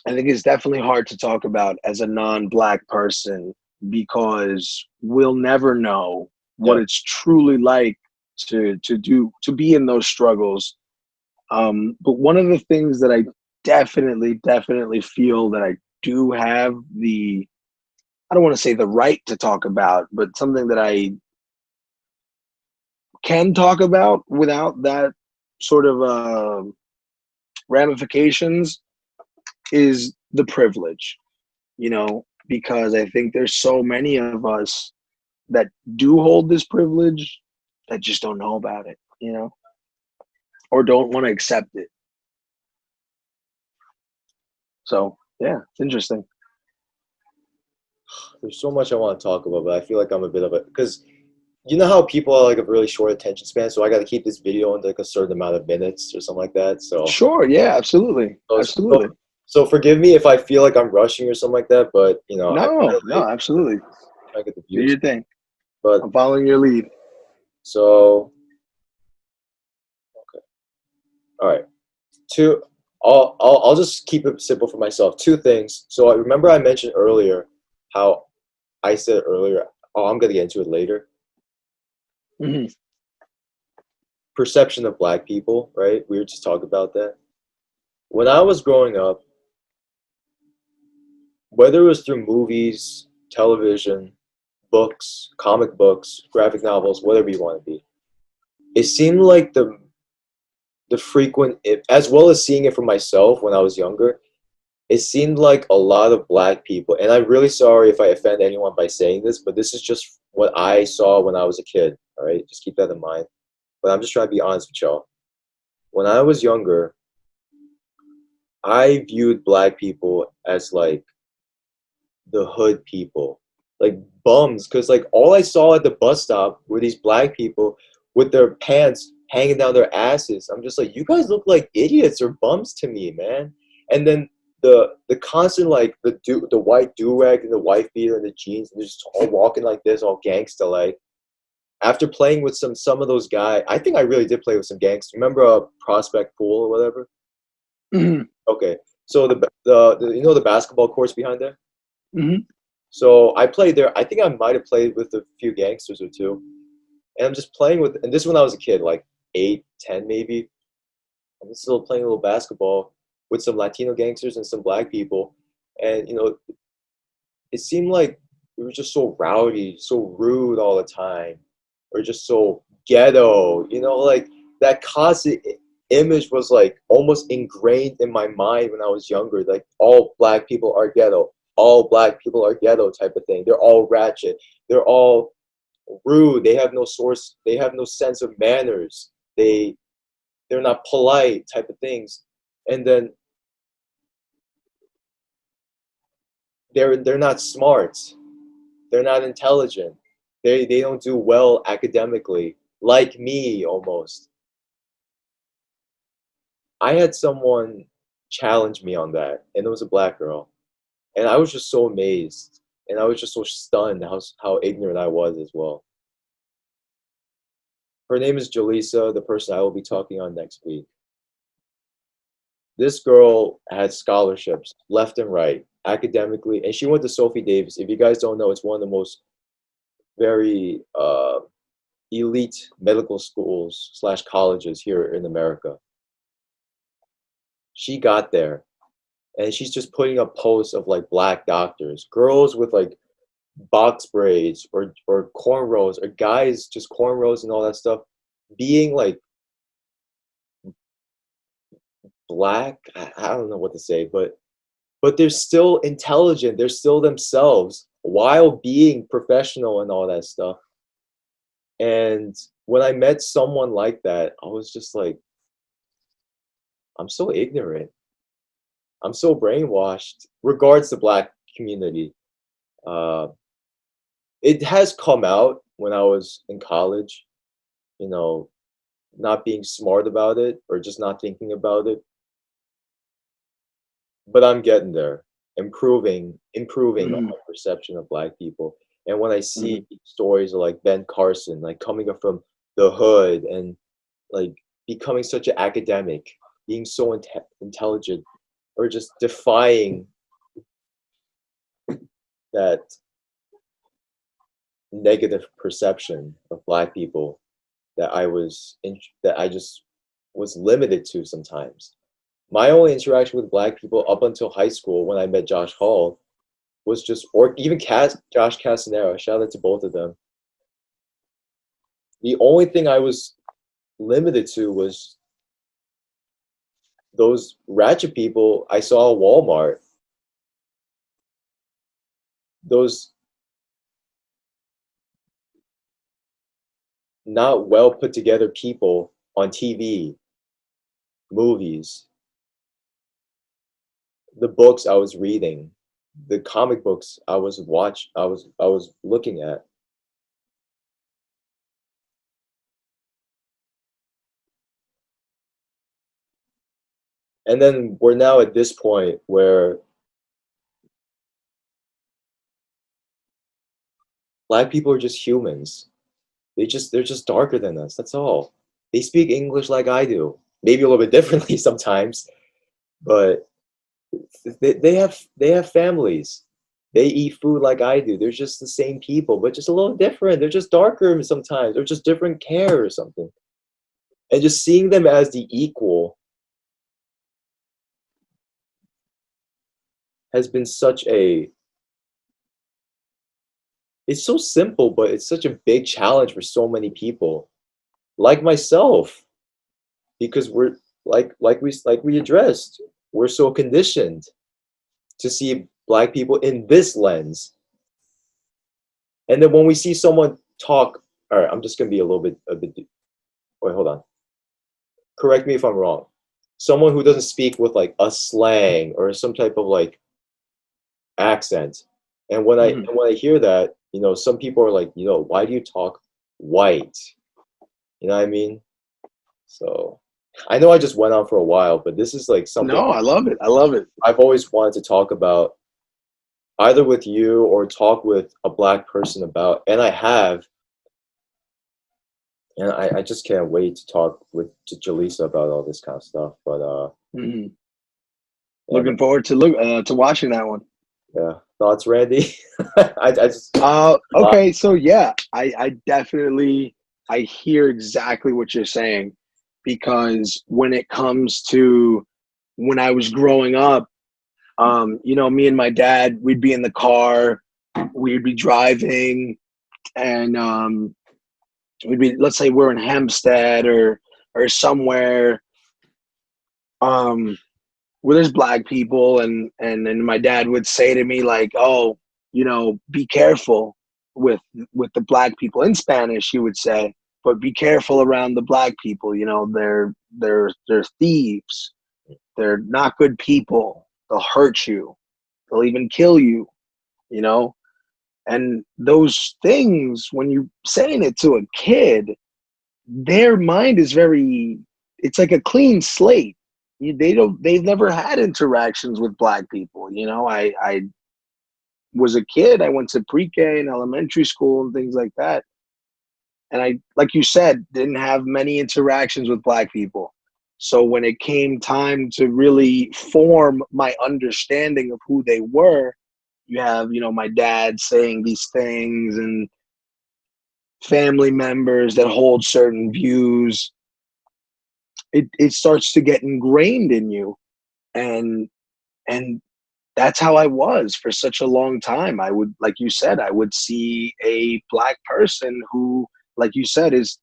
I think it's definitely hard to talk about as a non-black person, because we'll never know what yeah, it's truly like to be in those struggles. But one of the things that definitely feel that I do have I don't want to say the right to talk about, but something that I can talk about without that sort of ramifications is the privilege, because I think there's so many of us that do hold this privilege that just don't know about it, or don't want to accept it. So, yeah, it's interesting. There's so much I want to talk about, but I feel like I'm a bit of a because you know how people are like a really short attention span, so I got to keep this video in like a certain amount of minutes or something like that. Sure, yeah, absolutely. So, so, Absolutely. so forgive me if I feel like I'm rushing or something like that, but I No, really absolutely. try to get the Do views. your thing. But I'm following your lead. so okay, all right. Two, I'll just keep it simple for myself. Two things. So I remember I mentioned earlier how I said earlier. Oh, I'm gonna get into it later. Hmm. Perception of black people, right? We were just talking about that. When I was growing up, whether it was through movies, television, books, comic books, graphic novels, whatever you want to be, it seemed like the frequent, as well as seeing it for myself when I was younger, it seemed like a lot of black people, and I'm really sorry if I offend anyone by saying this, but this is just what I saw when I was a kid. All right, just keep that in mind. But I'm just trying to be honest with y'all. When I was younger, I viewed black people as like the hood people, like bums, because like all I saw at the bus stop were these black people with their pants hanging down their asses. I'm just like, you guys look like idiots or bums to me, man. And then the constant like the white do rag and the wife beater and the jeans, and they're just all walking like this, all gangsta like. After playing with some of those guys, I think I really did play with some gangsters. Remember Prospect Pool or whatever? Hmm. Okay, so the the basketball courts behind there. Hmm. So I played there. I think I might have played with a few gangsters or two. And I'm just playing with, and this is when I was a kid, like 8, 10 maybe. I'm still playing a little basketball with some Latino gangsters and some black people. And, it seemed like we were just so rowdy, so rude all the time. Or just so ghetto, like that constant image was like almost ingrained in my mind when I was younger. Like all black people are ghetto. All black people are ghetto type of thing. They're all ratchet. They're all rude. They have no source. They have no sense of manners. They're not polite type of things. And then they're not smart. They're not intelligent. They don't do well academically, like me almost. I had someone challenge me on that, and it was a black girl, and I was just so amazed, and I was just so stunned how ignorant I was as well. Her name is Jaleesa, the person I will be talking on next week. This girl had scholarships left and right academically, and she went to Sophie Davis. If you guys don't know, it's one of the most very elite medical schools slash colleges here in America. She got there, and she's just putting up posts of like black doctors, girls with like box braids or cornrows, or guys just cornrows and all that stuff, being like black. I don't know what to say, but they're still intelligent. They're still themselves while being professional and all that stuff. And when I met someone like that, I was just like, I'm so ignorant. I'm so brainwashed. Regards to black community, uh, it has come out when I was in college. You know, not being smart about it or just not thinking about it. But I'm getting there, improving Hmm. my perception of black people. And when I Hmm. see stories of like Ben Carson, like coming up from the hood and like becoming such an academic, being so intelligent, or just defying that negative perception of black people that I just was limited to sometimes. my only interaction with black people up until high school when I met Josh Hall was just, or even Josh Castanera. Shout out to both of them. The only thing I was limited to was those ratchet people I saw at Walmart. Those not well put together people on TV, movies, the books I was reading, the comic books I was looking at. And then we're now at this point where black people are just humans. They're just darker than us. That's all. They speak English like I do. Maybe a little bit differently sometimes, but they have families. They eat food like I do. They're just the same people, but just a little different. They're just darker sometimes. They're just different care or something. And just seeing them as the equal has been such a, it's so simple, but it's such a big challenge for so many people, like myself, because we're like we addressed, we're so conditioned to see black people in this lens. And then when we see someone talk, all right, I'm just gonna be a bit. Wait, hold on. Correct me if I'm wrong. Someone who doesn't speak with like a slang or some type of like accent. And when I hear that, you know, some people are like, you know, why do you talk white? You know what I mean? So I know I just went on for a while, but this is like something No, I love it. I love it. I've always wanted to talk about either with you or talk with a black person about, and I have, and I just can't wait to talk with to Jaleesa about all this kind of stuff. But Hmm. yeah, Looking forward to to watching that one. yeah. Thoughts, Randy? I just Okay, so yeah, I definitely I hear exactly what you're saying, because when it comes to when I was growing up, you know, me and my dad, we'd be in the car, we'd be driving, and we'd be, let's say we're in Hempstead or somewhere, um, where there's black people, and my dad would say to me like, oh, you know, be careful with the black people. In Spanish he would say, but be careful around the black people, you know, they're thieves, they're not good people, they'll hurt you, they'll even kill you, you know. And those things, when you saying it to a kid, their mind is very, it's like a clean slate. They've never had interactions with black people, you know. I was a kid, I went to pre-K and elementary school and things like that, and I, like you said, didn't have many interactions with black people. So when it came time to really form my understanding of who they were, you have, you know, my dad saying these things and family members that hold certain views. It starts to get ingrained in you, and and that's how I was for such a long time. I would, like you said, I would see a black person who, like you said, is,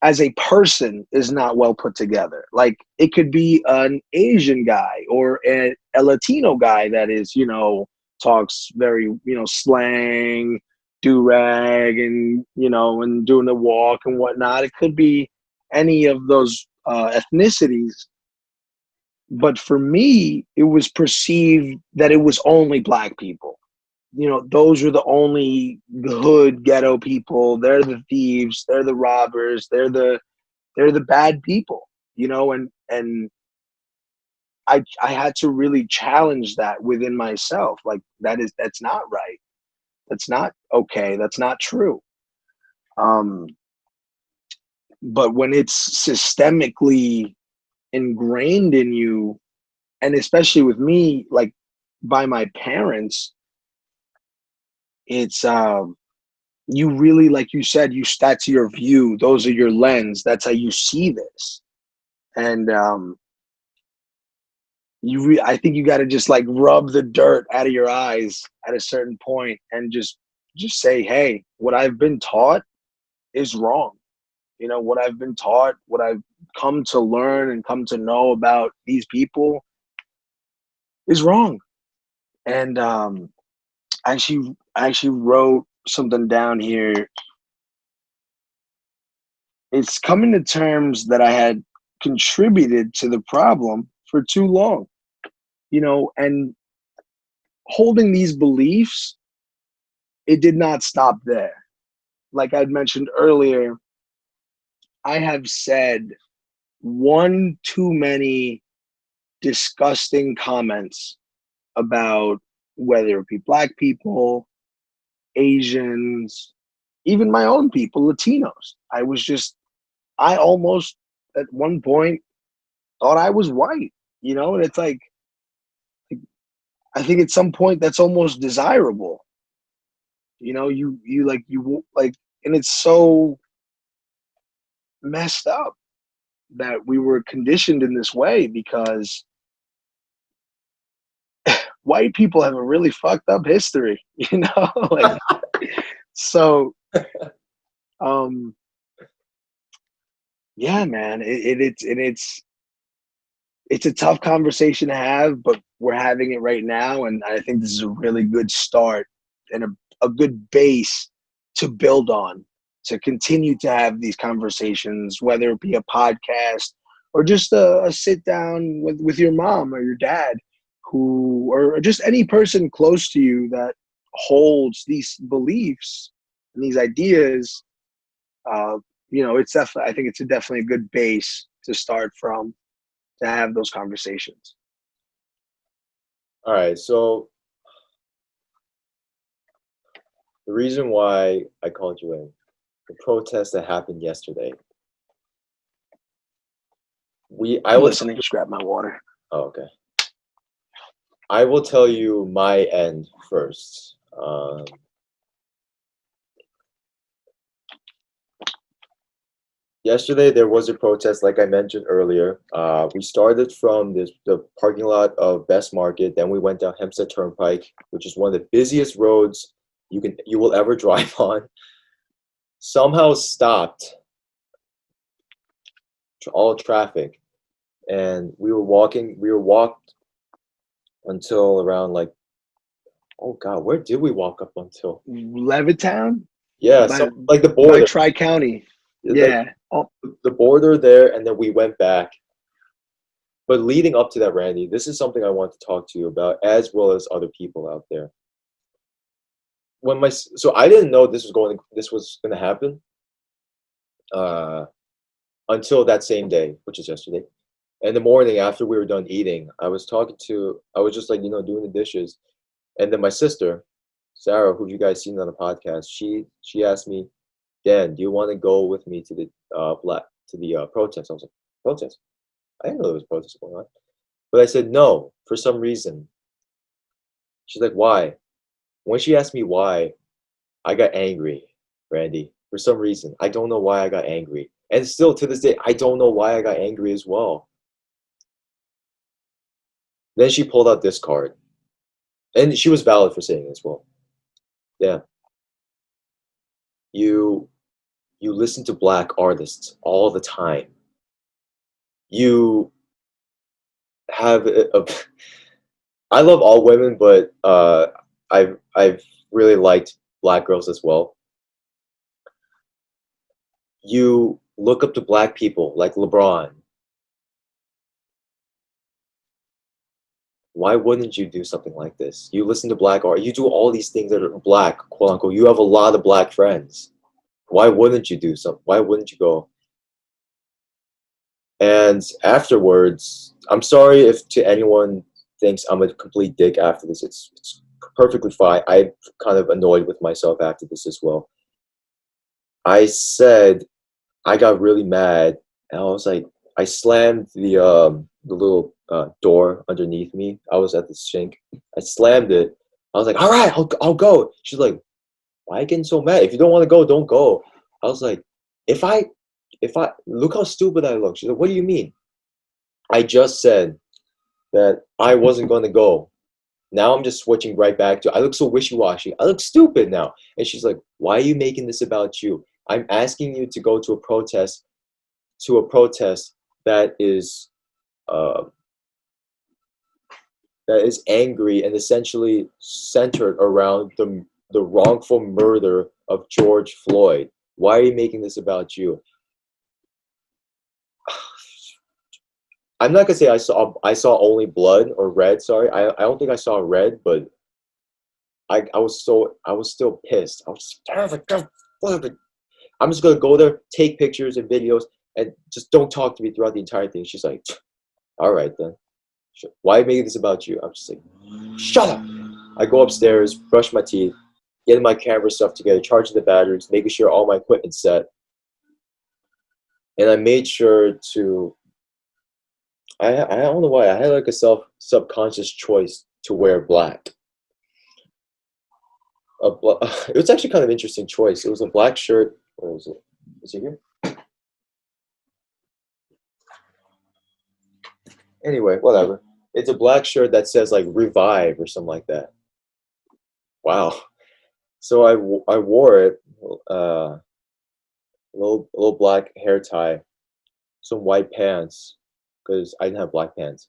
as a person, is not well put together. Like it could be an Asian guy or a Latino guy that is, you know, talks very, you know, slang, do rag, and, you know, and doing the walk and whatnot. It could be any of those ethnicities. But for me, it was perceived that it was only black people. You know, those are the only hood ghetto people. They're the thieves. They're the robbers. They're the bad people. You know, and I had to really challenge that within myself. Like that's not right. That's not okay. That's not true. Um, but when it's systemically ingrained in you, and especially with me, like by my parents, it's you really, like you said, you, that's your view, those are your lens, that's how you see this. And I think you got to just like rub the dirt out of your eyes at a certain point and just say, hey, what I've been taught is wrong. You know, what I've been taught, what I've come to learn and come to know about these people is wrong. And I actually wrote something down here. It's coming to terms that I had contributed to the problem for too long, you know, and holding these beliefs, it did not stop there. Like I'd mentioned earlier, I have said one too many disgusting comments about whether it be Black people, Asians, even my own people, Latinos. I almost at one point thought I was white, you know, and it's like, I think at some point that's almost desirable. You know, you like, and it's so messed up that we were conditioned in this way because white people have a really fucked up history, you know, like, so, um, yeah, man, it's a tough conversation to have, but we're having it right now. And I think this is a really good start and a good base to build on, to continue to have these conversations, whether it be a podcast or just a sit down with your mom or your dad or just any person close to you that holds these beliefs and these ideas. Uh, you know, it's definitely, I think it's definitely a good base to start from to have those conversations. All right. So the reason why I called you in, the protest that happened yesterday. I I'm will. listening. Just grab my water. Oh, okay. I will tell you my end first. Yesterday there was a protest, like I mentioned earlier. We started from the parking lot of Best Market, then we went down Hempstead Turnpike, which is one of the busiest roads you will ever drive on. Somehow stopped all traffic, and we were walking. We were walked until around like, oh God, where did we walk up until? Levittown Yeah, by like the by border, Tri County. like Yeah. Oh, the border there, and then we went back. But leading up to that, Randy, this is something I want to talk to you about, as well as other people out there. So I didn't know this was going to happen uh, until that same day, which is yesterday. In the morning after we were done eating, I was just like, doing the dishes, and then my sister, Sarah, who you guys seen on the podcast, she asked me, Dan, do you want to go with me to the protest? I was like, protest? I didn't know there was protest going on, but I said no for some reason. She's like, why? When she asked me why, I got angry, Randy, for some reason. I don't know why I got angry. And still to this day, I don't know why I got angry as well. Then she pulled out this card. And she was valid for saying it as well. Yeah. You listen to black artists all the time. You have I love all women, but I've really liked black girls as well. You look up to black people like LeBron. Why wouldn't you do something like this? You listen to black art. You do all these things that are black, quote unquote. You have a lot of black friends. Why wouldn't you do something? Why wouldn't you go? And afterwards, I'm sorry if to anyone thinks I'm a complete dick after this. It's perfectly fine. I'm kind of annoyed with myself after this as well. I said I got really mad, and I was like, I slammed the little door underneath me. I was at the sink. I slammed it. I was like, all right, I'll go. She's like, why are you getting so mad? If you don't want to go, don't go. I was like, if I look how stupid I look. She's like, what do you mean? I just said that I wasn't going to go. Now I'm just switching right back to I look so wishy-washy. I look stupid now. And she's like, why are you making this about you? I'm asking you to go to a protest that is uh, that is angry and essentially centered around the wrongful murder of George Floyd. Why are you making this about you? I'm not gonna say I saw only blood or red. Sorry, I don't think I saw red, but I was still pissed. I was just, I'm just gonna go there, take pictures and videos, and just don't talk to me throughout the entire thing. She's like, all right then. Sure. Why are you making this about you? I'm just like, shut up. I go upstairs, brush my teeth, getting my camera stuff together, charging the batteries, making sure all my equipment's set. And I made sure to I don't know why. I had like a subconscious choice to wear black. It was actually kind of interesting choice. It was a black shirt. Where was it? Is it here? Anyway, whatever. It's a black shirt that says like "Revive" or something like that. Wow. So I wore it. Little black hair tie, some white pants because I didn't have black pants.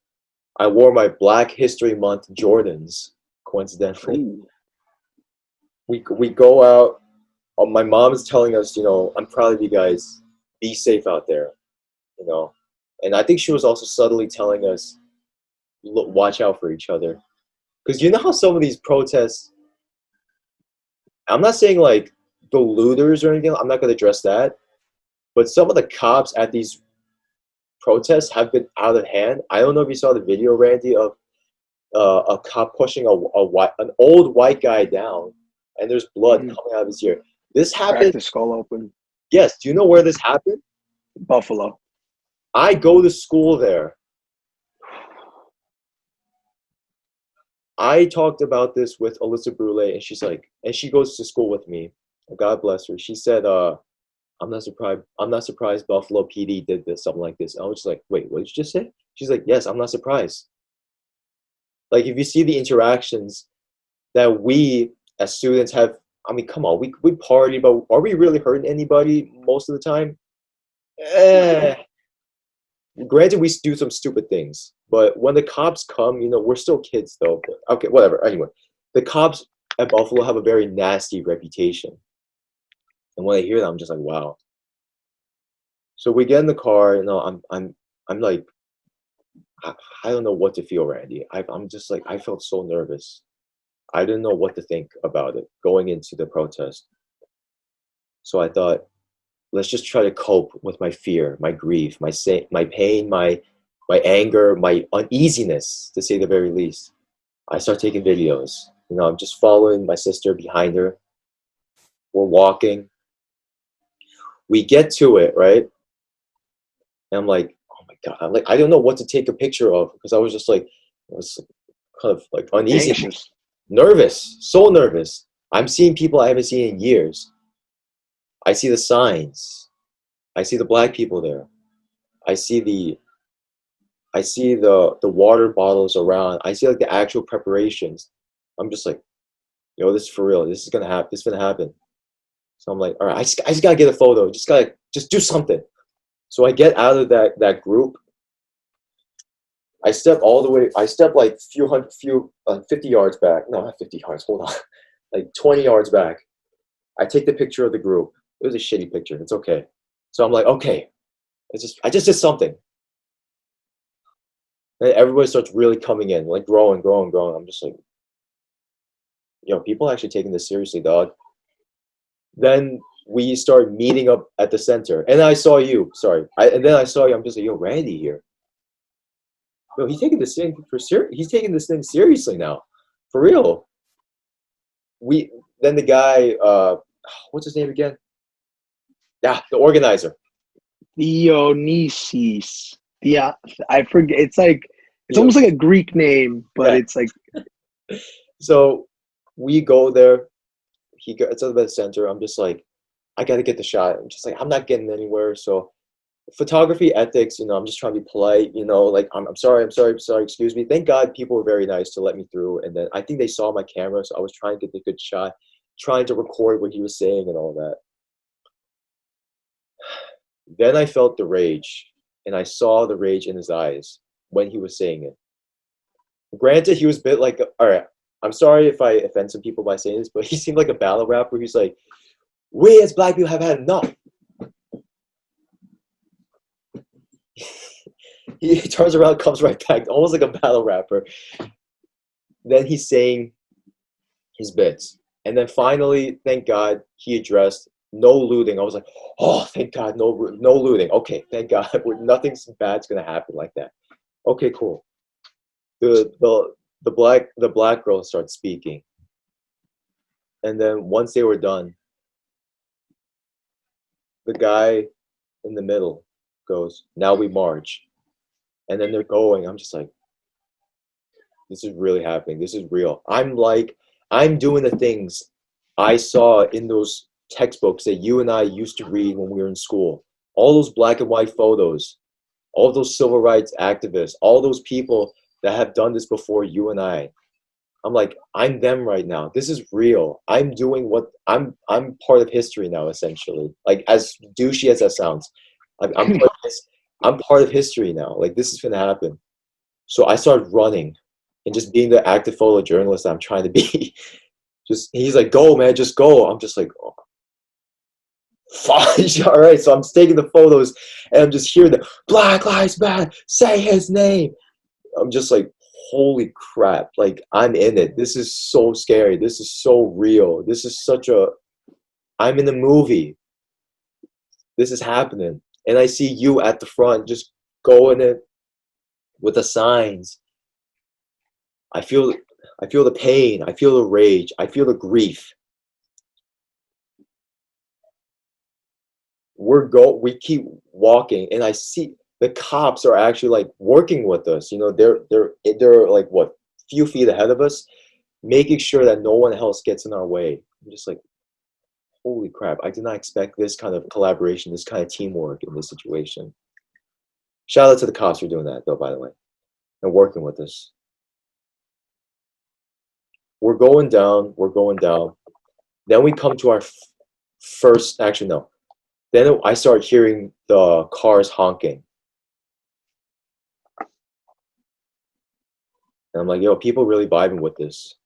I wore my Black History Month Jordans. Coincidentally, Ooh. we go out. My mom is telling us, I'm proud of you guys. Be safe out there, you know. And I think she was also subtly telling us, look, watch out for each other, because you know how some of these protests. I'm not saying like the looters or anything. I'm not going to address that, but some of the cops at these protests have been out of hand. I don't know if you saw the video, Randy, of a cop pushing an old white guy down, and there's blood coming out of his ear. This Cracked happened. the skull open. Yes. Do you know where this happened? Buffalo. I go to school there. I talked about this with Alyssa Brule, and she's like, and she goes to school with me. God bless her. She said, I'm not surprised. I'm not surprised Buffalo PD did this, something like this. And I was just like, wait, what did you just say? She's like, yes, I'm not surprised. Like, if you see the interactions that we as students have, I mean, come on, we party, but are we really hurting anybody most of the time? Eh. Granted, we do some stupid things, but when the cops come, we're still kids though. But okay, whatever. Anyway, the cops at Buffalo have a very nasty reputation, and when I hear that, I'm just like, wow. So we get in the car. I'm like, I don't know what to feel, Randy. I'm just like, I felt so nervous. I didn't know what to think about it going into the protest. So I thought, let's just try to cope with my fear, my grief, my pain, my anger, my uneasiness, to say the very least. I start taking videos. I'm just following my sister behind her. We're walking. We get to it, right? And I'm like, oh my God. I'm like, I don't know what to take a picture of because I was just like, I was kind of like uneasy, Anxious. nervous, so nervous. I'm seeing people I haven't seen in years. I see the signs. I see the black people there. I see the water bottles around. I see like the actual preparations. I'm just like, yo, this is for real. This is gonna happen. This is gonna happen. So I'm like, all right, I just gotta get a photo. Just do something. So I get out of that group. I step all the way. I step like 50 yards back. No, not 50 yards. Hold on, like 20 yards back. I take the picture of the group. It was a shitty picture. It's okay. So I'm like, okay, I just did something. And everybody starts really coming in, like growing. I'm just like, people actually taking this seriously, dog. Then we start meeting up at the center, and I saw you. Sorry, and then I saw you. I'm just like, yo, Randy here. Yo, he's taking this thing He's taking this thing seriously now, for real. Then the guy, what's his name again? Yeah, the organizer. Dionysus. Yeah, I forget. It's Yo, almost like a Greek name, but yeah. it's like. So we go there. He gets to the center. I'm just like, I gotta get the shot. I'm just like, I'm not getting anywhere. So photography ethics, I'm just trying to be polite, like I'm sorry, I'm sorry, excuse me. Thank God people were very nice to let me through. And then I think they saw my camera, so I was trying to get a good shot, trying to record what he was saying and all that. Then I felt the rage, and I saw the rage in his eyes when he was saying it. Granted, he was a bit like, all right, I'm sorry if I offend some people by saying this, but he seemed like a battle rapper. He's like, we as black people have had enough. He turns around, comes right back, almost like a battle rapper. Then he's saying his bits. And then finally, thank God, he addressed no looting. I was like, oh, thank God, no looting. Okay, thank God, nothing bad's gonna happen like that. Okay, cool. The black girl starts speaking, and then once they were done, the guy in the middle goes, "Now we march," and then they're going. I'm just like, this is really happening. This is real. I'm doing the things I saw in those textbooks that you and I used to read when we were in school. All those black and white photos, all those civil rights activists, all those people that have done this before you and I. I'm like, I'm them right now. This is real. I'm doing what I'm part of history now, essentially. Like, as douchey as that sounds, I'm part of history now. Like, this is gonna happen. So I started running and just being the active photojournalist I'm trying to be. Just he's like, go man, just go. I'm just like, oh, fudge. All right. So I'm taking the photos and I'm just hearing the Black Lives Matter, say his name. I'm just like, holy crap. Like, I'm in it. This is so scary. This is so real. This is I'm in a movie. This is happening. And I see you at the front just going it with the signs. I feel the pain. I feel the rage. I feel the grief. We keep walking, and I see the cops are actually like working with us. They're like what, few feet ahead of us, making sure that no one else gets in our way. I'm just like, holy crap! I did not expect this kind of collaboration, this kind of teamwork in this situation. Shout out to the cops for doing that, though, by the way, and working with us. We're going down. We're going down. Then we come to our first. Actually, no. Then I start hearing the cars honking. And I'm like, yo, people really vibing with this.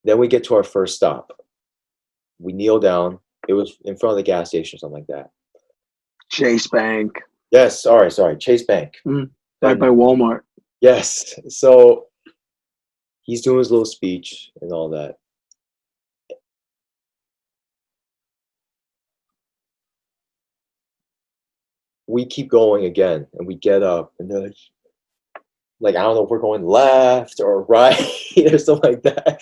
Then we get to our first stop. We kneel down. It was in front of the gas station or something like that. Chase Bank. Yes, sorry. Chase Bank. Right by Walmart. Yes. So he's doing his little speech and all that. We keep going again, and we get up, and they're like, I don't know if we're going left or right or something like that.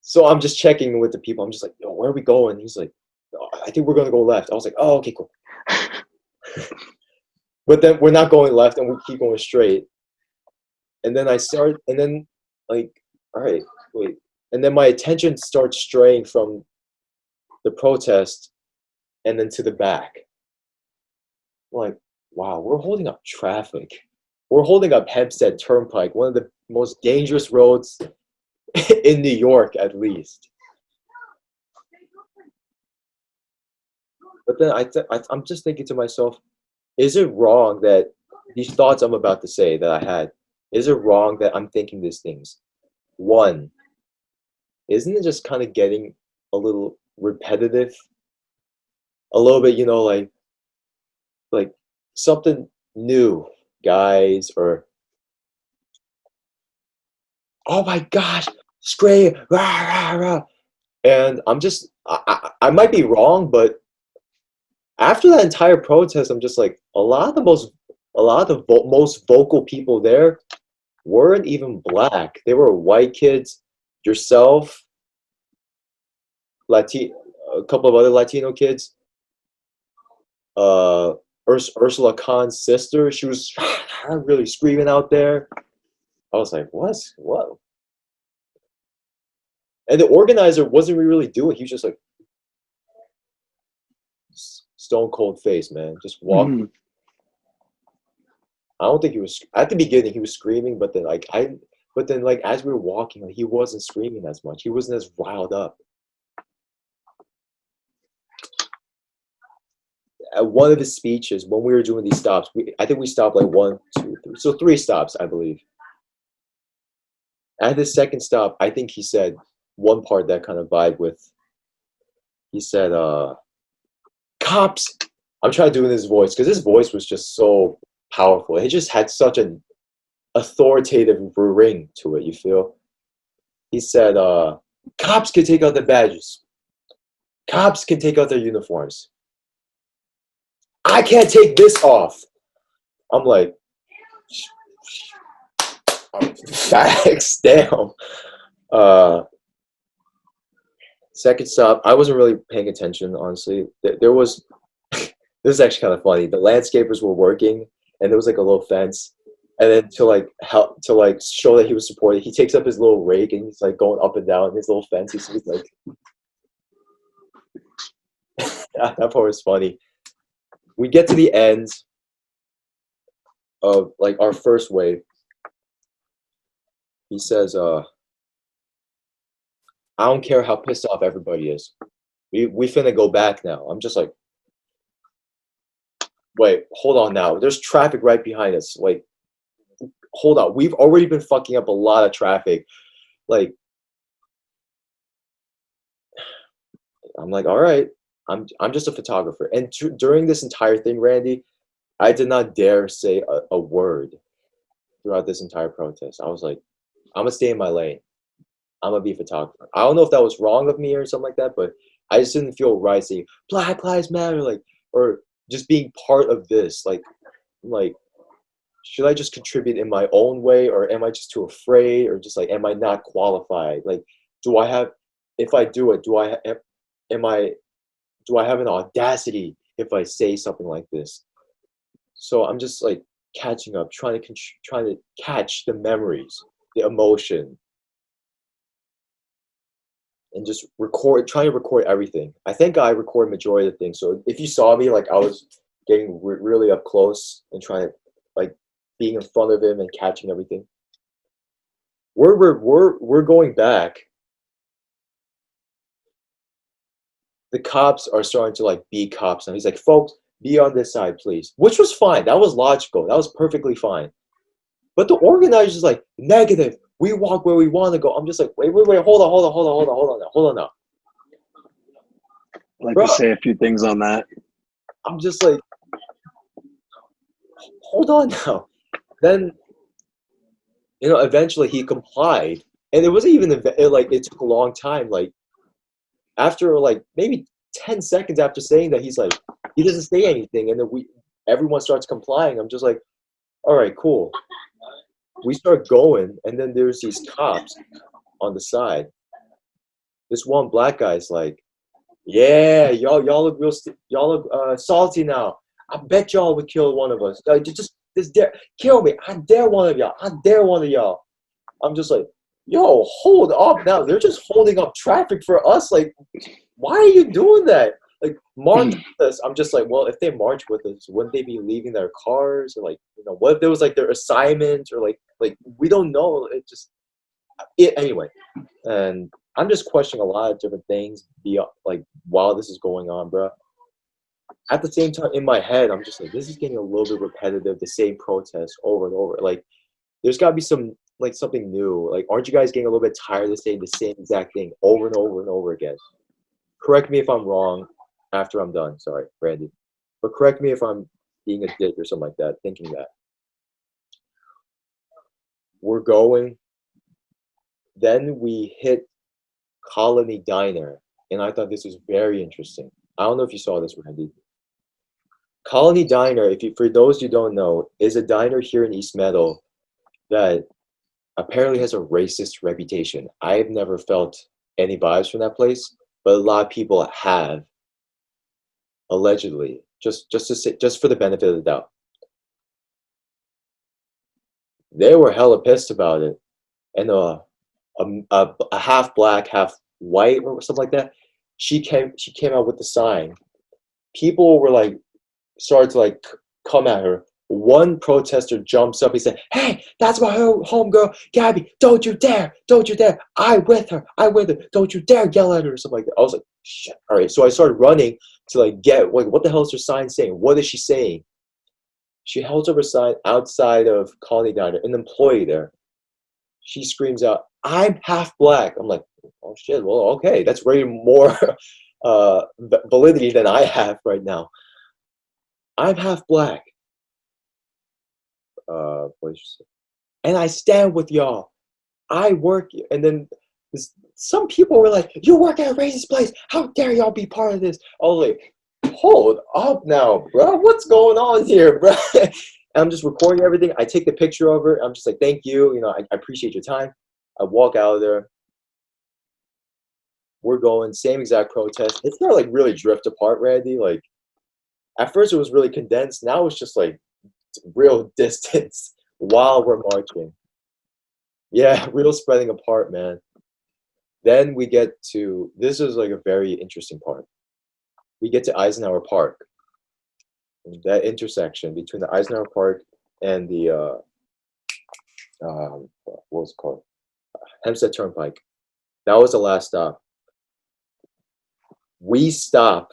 So I'm just checking with the people. I'm just like, yo, where are we going? He's like, oh, I think we're going to go left. I was like, oh, okay, cool. But then we're not going left, and we keep going straight. And then like, all right, wait. And then my attention starts straying from the protest and then to the back. I'm like, wow, we're holding up traffic. We're holding up Hempstead Turnpike, one of the most dangerous roads in New York, at least. But then I'm just thinking to myself, is it wrong that these thoughts I'm about to say that I had, is it wrong that I'm thinking these things? One, isn't it just kind of getting a little repetitive? A little bit, like something new, guys, or oh my gosh, scream, rah, rah, rah. And I might be wrong, but after that entire protest, I'm just like, a lot of the most vocal people there weren't even black. They were white kids, yourself, a couple of other Latino kids, Ursula Khan's sister. She was really screaming out there. I was like, what? And the organizer wasn't really doing. He was just like, stone cold face, man. Just walk. Mhm. I don't think he was at the beginning. He was screaming, but then but then like as we were walking, like, he wasn't screaming as much. He wasn't as riled up. At one of his speeches, when we were doing these stops, I think we stopped like one, two, three, so three stops, I believe. At his second stop, I think he said one part that kind of vibe with. He said, "Cops." I'm trying to do in his voice because his voice was just so powerful. It just had such an authoritative ring to it. You feel? He said, "Cops can take out their badges. Cops can take out their uniforms. I can't take this off." I'm like, facts, damn. Uh, Second stop, I wasn't really paying attention, honestly. There was, this is actually kind of funny. The landscapers were working, and there was like a little fence. And then to like help to like show that he was supported, he takes up his little rake and he's like going up and down his little fence. He's like, that part was funny. We get to the end of like our first wave. He says, "I don't care how pissed off everybody is. We finna go back now." I'm just like, wait, hold on now. There's traffic right behind us. Like, hold on. We've already been fucking up a lot of traffic. Like, I'm like, all right. I'm just a photographer. And during this entire thing, Randy, I did not dare say a word throughout this entire protest. I was like, I'm gonna stay in my lane. I'm gonna be a photographer. I don't know if that was wrong of me or something like that, but I just didn't feel right saying Black Lives Matter, like, or just being part of this. Like, should I just contribute in my own way, or am I just too afraid, or just like, am I not qualified? Like, do I have, if I do it, am I, do I have an audacity if I say something like this? So I'm just like catching up, trying to catch the memories, the emotion, and just trying to record everything. I think I record majority of the things. So if you saw me, like I was getting really up close and trying to like being in front of him and catching everything. We're going back. The cops are starting to like be cops now. He's like, folks, be on this side, please. Which was fine. That was logical. That was perfectly fine. But the organizers like negative. We walk where we want to go. I'm just like, wait, hold on now. I'd like Bro, to say a few things on that. I'm just like, hold on now. Then, eventually he complied. And it wasn't even, it took a long time. Like, after, like, maybe 10 seconds after saying that, he's like, he doesn't say anything. And then everyone starts complying. I'm just like, all right, cool. We start going, and then there's these cops on the side. This one black guy's like, yeah, y'all look y'all look salty now. I bet y'all would kill one of us. Just dare kill me. I dare one of y'all. I dare one of y'all. I'm just like, yo, hold up now. They're just holding up traffic for us. Like, why are you doing that? Like, march with us. I'm just like, well, if they march with us, wouldn't they be leaving their cars? Or like, what if there was like their assignment, or like we don't know. Anyway. And I'm just questioning a lot of different things like while this is going on, bro. At the same time, in my head, I'm just like, this is getting a little bit repetitive, the same protest over and over. Like, there's got to be something new. Like, aren't you guys getting a little bit tired of saying the same exact thing over and over and over again? Correct me if I'm wrong after I'm done. Sorry, Randy. But correct me if I'm being a dick or something like that, thinking that. We're going. Then we hit Colony Diner, and I thought this was very interesting. I don't know if you saw this, Randy. Colony Diner, for those you don't know, is a diner here in East Meadow that apparently has a racist reputation. I've never felt any vibes from that place, but a lot of people have, allegedly. Just for the benefit of the doubt, they were hella pissed about it, and a half black, half white, or something like that. She came out with the sign. people were like, started to like come at her. One protester jumps up. He said, "Hey, that's my homegirl, Gabby. Don't you dare! Don't you dare! I with her. I with her. Don't you dare yell at her," or something like that. I was like, "Shit!" All right. So I started running to like get like, what the hell is her sign saying? What is she saying? She holds up her sign outside of Colony Diner. An employee there. She screams out, "I'm half black." I'm like, "Oh shit! Well, okay, that's way more validity than I have right now. I'm half black." What did she say? "And I stand with y'all. I work." And then some people were like, "You work at a racist place. How dare y'all be part of this?" I was like, "Hold up now, bro. What's going on here, bro?" And I'm just recording everything. I take the picture of her. I'm just like, "Thank you. You know, I appreciate your time." I walk out of there. We're going, same exact protest. It's not like really drift apart, Randy. Like at first it was really condensed. Now it's just like real distance while we're marching. Yeah, real spreading apart, man. Then we get to, this is like a very interesting part. We get to Eisenhower Park. That intersection between the Eisenhower Park and the, what was it called? Hempstead Turnpike. That was the last stop. We stop,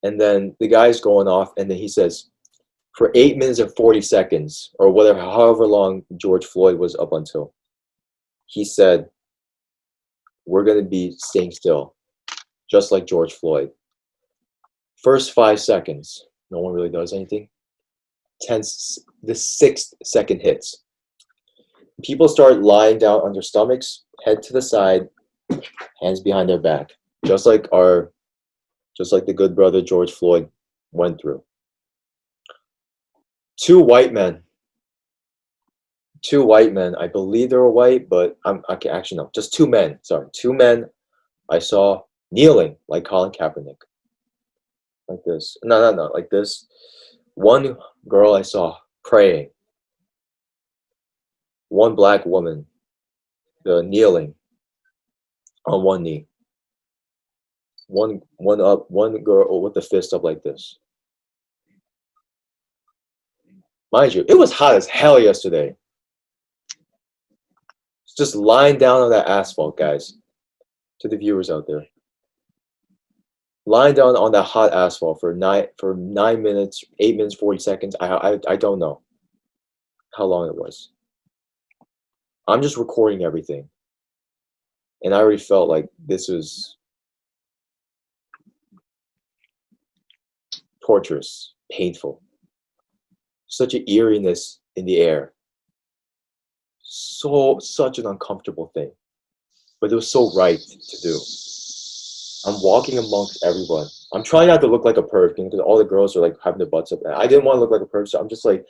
and then the guy's going off, and then he says, for 8 minutes and 40 seconds, or whatever, however long George Floyd was up until, he said, "We're going to be staying still, just like George Floyd." First 5 seconds, no one really does anything. The 6th second hits. People start lying down on their stomachs, head to the side, hands behind their back, just like the good brother George Floyd went through. Two white men, I believe they were white, but I can actually no, just 2 men. Sorry, 2 men I saw kneeling like Colin Kaepernick, like this. No, like this. One girl I saw praying. One black woman, kneeling on one knee. One girl with the fist up like this. Mind you, it was hot as hell yesterday. Just lying down on that asphalt, guys. To the viewers out there, lying down on that hot asphalt for 9 minutes, 8 minutes 40 seconds. I don't know how long it was. I'm just recording everything, and I already felt like this was torturous, painful, such an eeriness in the air, such an uncomfortable thing, but it was so right to do. I'm walking amongst everyone. I'm trying not to look like a perv because all the girls are like having their butts up. I didn't want to look like a perv, so I'm just like,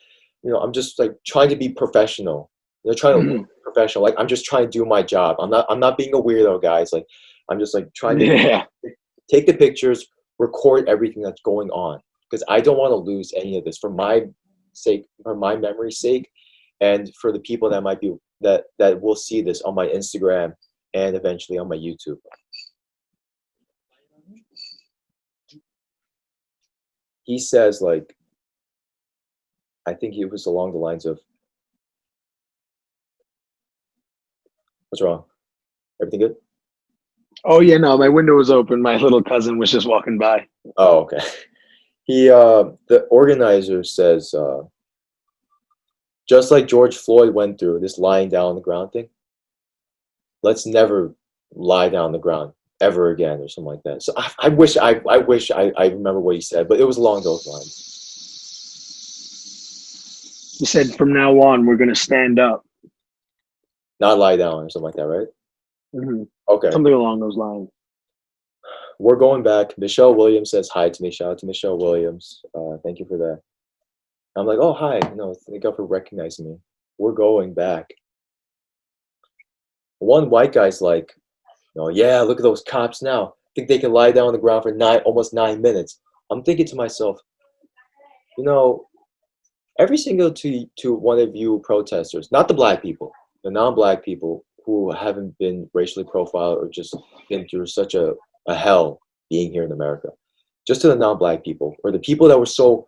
I'm just like trying to be professional. Trying to look professional. Like I'm just trying to do my job. I'm not being a weirdo, guys. Like I'm just like trying to take the pictures, record everything that's going on because I don't want to lose any of this for my sake, for my memory's sake, and for the people that might be that will see this on my Instagram and eventually on my YouTube. He says, like, I think he was along the lines of, "What's wrong? Everything good?" Oh yeah, no, my window was open. My little cousin was just walking by. Oh, okay. The organizer says, just like George Floyd went through this lying down on the ground thing, let's never lie down on the ground ever again or something like that. So I wish I remember what he said, but it was along those lines. He said, "From now on, we're gonna stand up." Not lie down or something like that, right? Mm-hmm. Okay. Something along those lines. We're going back. Michelle Williams says hi to me. Shout out to Michelle Williams. Thank you for that. I'm like, "Oh, hi. Thank you for recognizing me." We're going back. One white guy's like, "Yeah, look at those cops now. Think they can lie down on the ground for almost 9 minutes." I'm thinking to myself, every single to one of you protesters, not the black people, the non-black people who haven't been racially profiled or just been through such a hell being here in America. just to the non-black people or the people that were so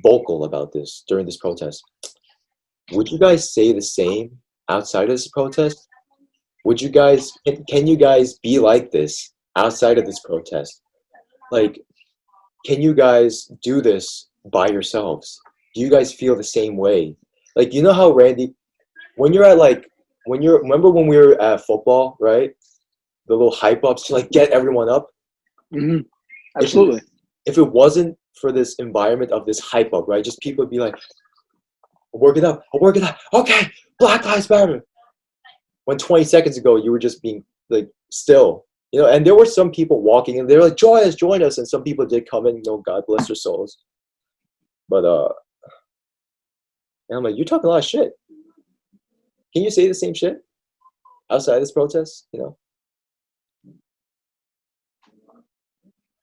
vocal about this during this protest, would you guys say the same outside of this protest? Would you guys, can you guys be like this outside of this protest? Like, can you guys do this by yourselves? Do you guys feel the same way? Like, you know how Randy, when you're at like, remember when we were at football, right? The little hype ups to like get everyone up. Hmm. If Absolutely. if it wasn't for this environment of this hype up, right? Just people would be like, I'll work it up, I'll work it up. Okay, Black Lives Matter. When 20 seconds ago you were just being like still, you know. And there were some people walking and they're like, join us, and some people did come in, you know, God bless their souls. But and I'm like, you're talking a lot of shit. Can you say the same shit outside this protest? You know,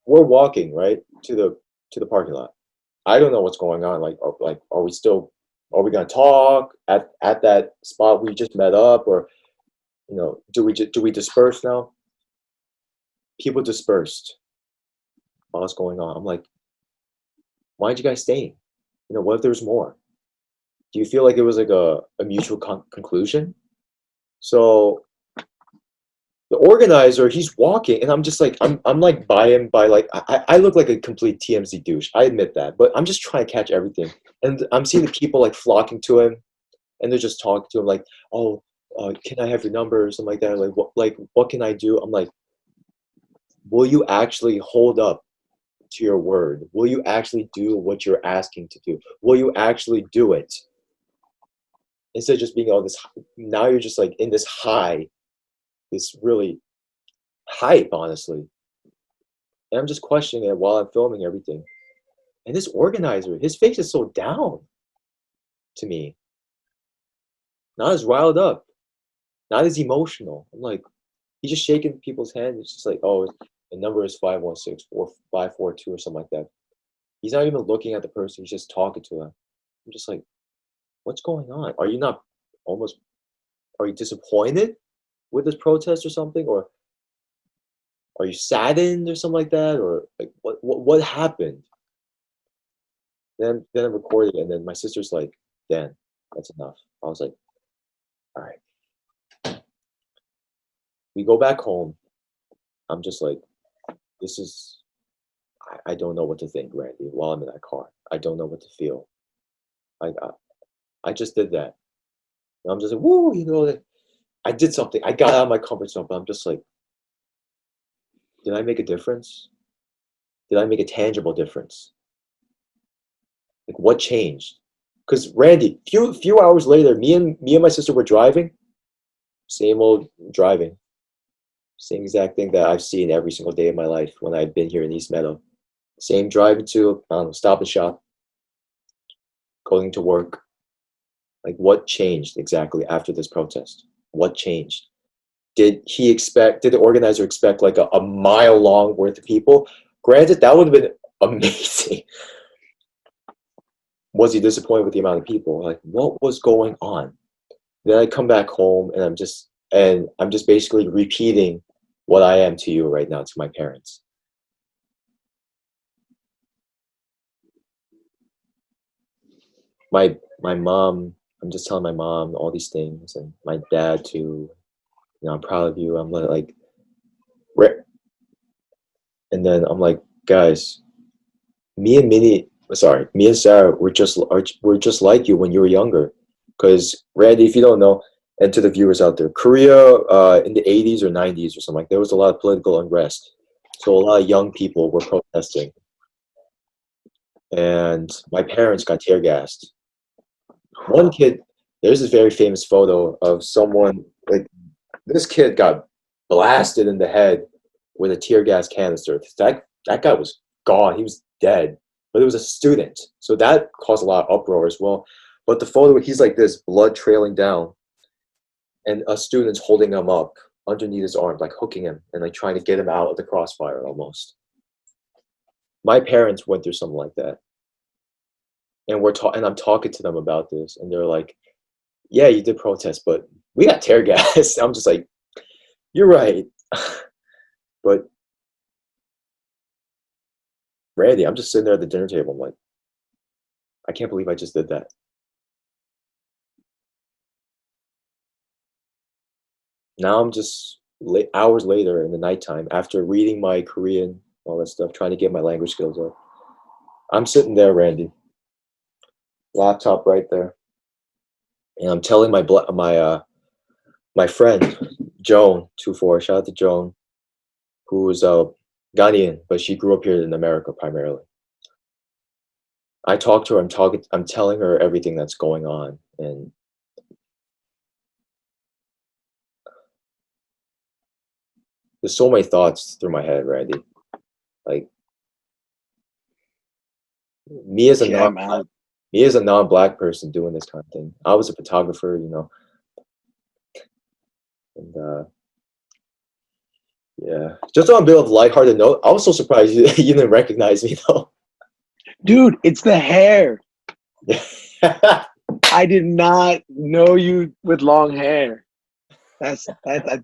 we're walking right to the parking lot. I don't know what's going on. Like, are we still? Are we gonna talk at that spot we just met up, or you know, do we disperse now? People dispersed. What's going on? I'm like, why aren't you guys staying? You know, what if there's more? Do you feel like it was like a mutual conclusion? So the organizer, he's walking, and I'm just like, I'm like by him by like, I look like a complete TMZ douche. I admit that, but I'm just trying to catch everything, and I'm seeing the people like flocking to him, and they're just talking to him like, oh, can I have your number or something like that? Like what can I do? I'm like, will you actually hold up to your word? Will you actually do what you're asking to do? Will you actually do it? Instead of just being all this, now you're just like in this high, this really hype, honestly. And I'm just questioning it while I'm filming everything. And this organizer, his face is so down to me. Not as riled up, not as emotional. I'm like, he's just shaking people's hands. It's just like, oh, the number is 516-4542 or something like that. He's not even looking at the person, he's just talking to them. I'm just like, what's going on? Are you not almost, are you disappointed with this protest or something? Or are you saddened or something like that? Or like what happened? Then I'm recording, and then my sister's like, Dan, that's enough. I was like, all right. We go back home. I'm just like, this is, I don't know what to think, Randy, while I'm in that car. I don't know what to feel. I just did that. And I'm just like, woo, you know, like, I did something. I got out of my comfort zone, but I'm just like, did I make a difference? Did I make a tangible difference? Like, what changed? Because Randy, few hours later, me and my sister were driving, same old driving, same exact thing that I've seen every single day of my life when I've been here in East Meadow. Same driving to, I don't know, Stop and Shop, going to work. Like, what changed exactly after this protest? What changed? Did the organizer expect like a mile long worth of people? Granted, that would have been amazing. Was he disappointed with the amount of people? Like, what was going on? Then I come back home, and I'm just basically repeating what I am to you right now, to my parents. My mom, I'm just telling my mom all these things, and my dad too. You know, I'm proud of you. I'm like, and then I'm like, guys, me and Sarah were just like you when you were younger. Because Randy, if you don't know, and to the viewers out there, Korea in the 80s or 90s or something like, there was a lot of political unrest. So a lot of young people were protesting, and my parents got tear gassed. One kid, there's this very famous photo of someone like this kid got blasted in the head with a tear gas canister. That guy was gone. He was dead. But it was a student, so that caused a lot of uproar as well. But the photo, he's like this, blood trailing down, and a student's holding him up underneath his arm, like hooking him and like trying to get him out of the crossfire almost. My parents went through something like that, and I'm talking to them about this, and they're like, "Yeah, you did protest, but we got tear gas." I'm just like, "You're right," but Randy, I'm just sitting there at the dinner table. I'm like, I can't believe I just did that. Now I'm just hours later in the nighttime after reading my Korean, all that stuff, trying to get my language skills up. I'm sitting there, Randy, laptop right there, and I'm telling my friend Joan 24. Shout out to Joan, who is Ghanaian, but she grew up here in America primarily. I talk to her. I'm telling her everything that's going on, and there's so many thoughts through my head, Randy. Like me as a Yeah, non man. me as a non-black person doing this kind of thing. I was a photographer, and yeah. Just on a bit of lighthearted note, I was so surprised you didn't recognize me though. Dude, it's the hair. I did not know you with long hair. I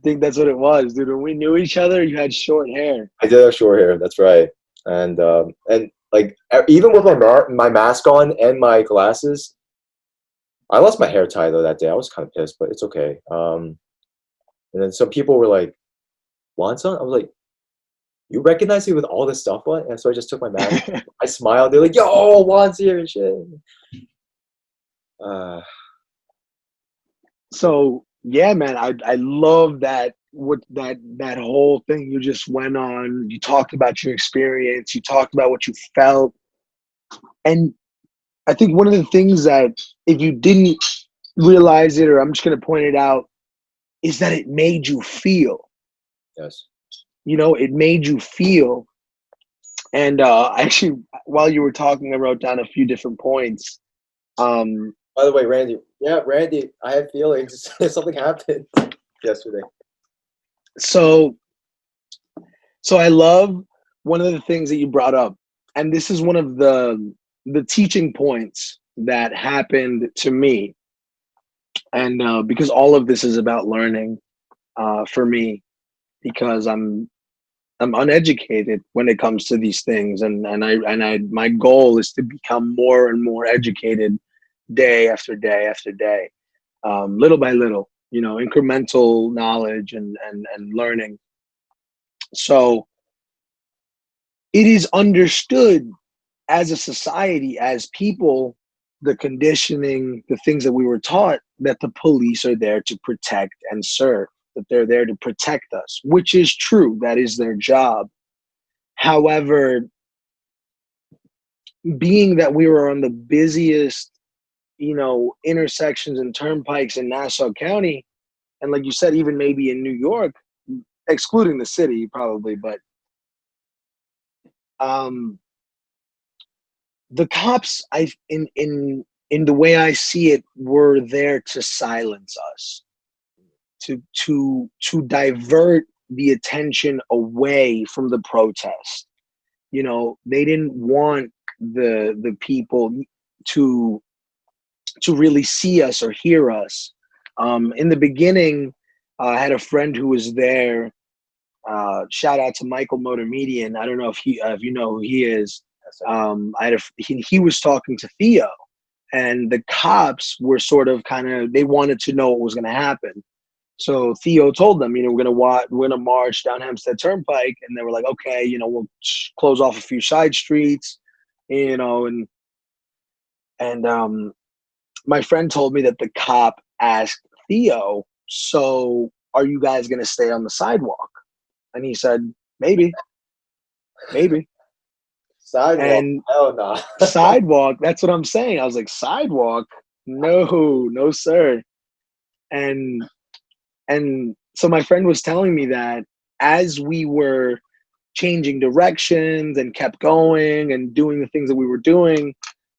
think that's what it was, dude. When we knew each other, you had short hair. I did have short hair. That's right. And like even with my mask on and my glasses, I lost my hair tie though that day. I was kind of pissed, but it's okay. And then some people were like, "Wonson?" I was like, "You recognize me with all this stuff on?" And so I just took my mask. I smiled. They're like, "Yo, Juan's here and shit." Uh, So yeah, man, I love that what that whole thing you just went on. You talked about your experience, you talked about what you felt. And I think one of the things that if you didn't realize it, or I'm just gonna point it out, is that it made you feel. yes. It made you feel. And actually, while you were talking, I wrote down a few different points. Um, By the way, Randy. Yeah, Randy. I had feelings. Something happened yesterday. so so I love one of the things that you brought up, and this is one of the teaching points that happened to me, and because all of this is about learning for me, because I'm uneducated when it comes to these things, and I my goal is to become more and more educated day after day after day, little by little, incremental knowledge and learning. So it is understood as a society, as people, the conditioning, the things that we were taught, that the police are there to protect and serve, that they're there to protect us, which is true. That is their job. However, being that we were on the busiest, intersections and turnpikes in Nassau County, and like you said, even maybe in New York, excluding the city probably, but um, the cops, in the way I see it, were there to silence us, to divert the attention away from the protest. They didn't want the people to to really see us or hear us. In the beginning, I had a friend who was there. Shout out to Michael Motormedian. I don't know if you know who he is. He was talking to Theo, and the cops were sort of they wanted to know what was going to happen. So Theo told them, we're gonna march down Hempstead Turnpike, and they were like, okay, we'll close off a few side streets, and my friend told me that the cop asked Theo, so are you guys gonna stay on the sidewalk? And he said, maybe, maybe. Sidewalk. And Hell no. sidewalk, that's what I'm saying. I was like, sidewalk? No, no, sir. And and so my friend was telling me that as we were changing directions and kept going and doing the things that we were doing,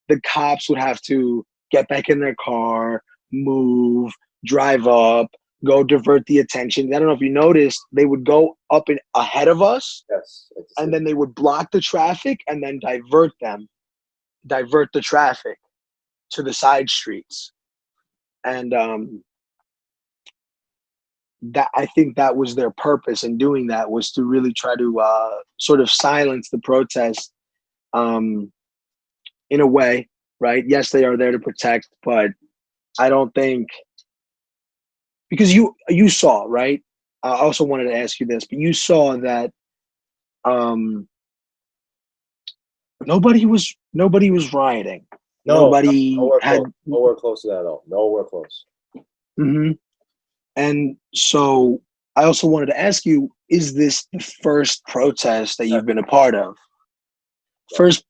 the cops would have to get back in their car, move, drive up, go divert the attention. I don't know if you noticed, they would go up ahead of us, Yes. and then they would block the traffic and then divert the traffic to the side streets. And that, I think that was their purpose in doing that, was to really try to sort of silence the protest. in a way, right? Yes, they are there to protect, but I don't think, because you saw, right? I also wanted to ask you this, but you saw that um, nobody was rioting. No, Nobody nowhere had. close. Nowhere close to that at all. Nowhere close. Mhm. And so I also wanted to ask you: is this the first protest that you've been a part of? Yes,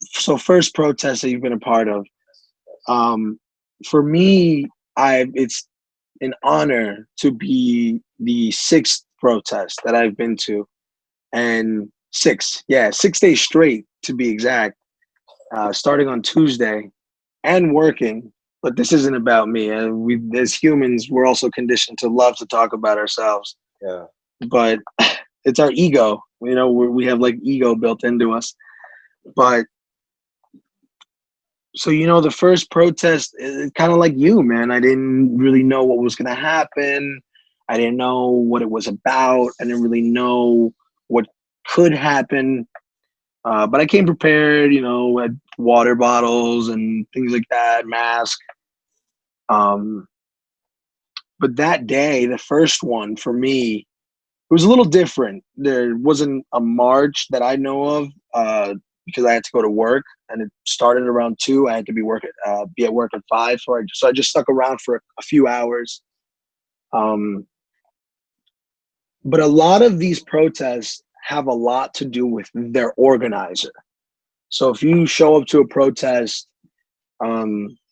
First protest that you've been a part of. Um, for me, I it's an honor to be the sixth protest that I've been to, and 6 days straight to be exact. Starting on Tuesday and working. But this isn't about me. We, as humans, we're also conditioned to love to talk about ourselves. yeah. But it's our ego. We have like ego built into us. But so the first protest, kind of like you, man. I didn't really know what was going to happen. I didn't know what it was about. I didn't really know what could happen. But I came prepared, had water bottles and things like that, mask. Um, but that day, the first one for me, it was a little different. There wasn't a march that I know of because I had to go to work, and it started around 2. I had to be at work at 5, so I just stuck around for a few hours. Um, but a lot of these protests have a lot to do with their organizer. So if you show up to a protest,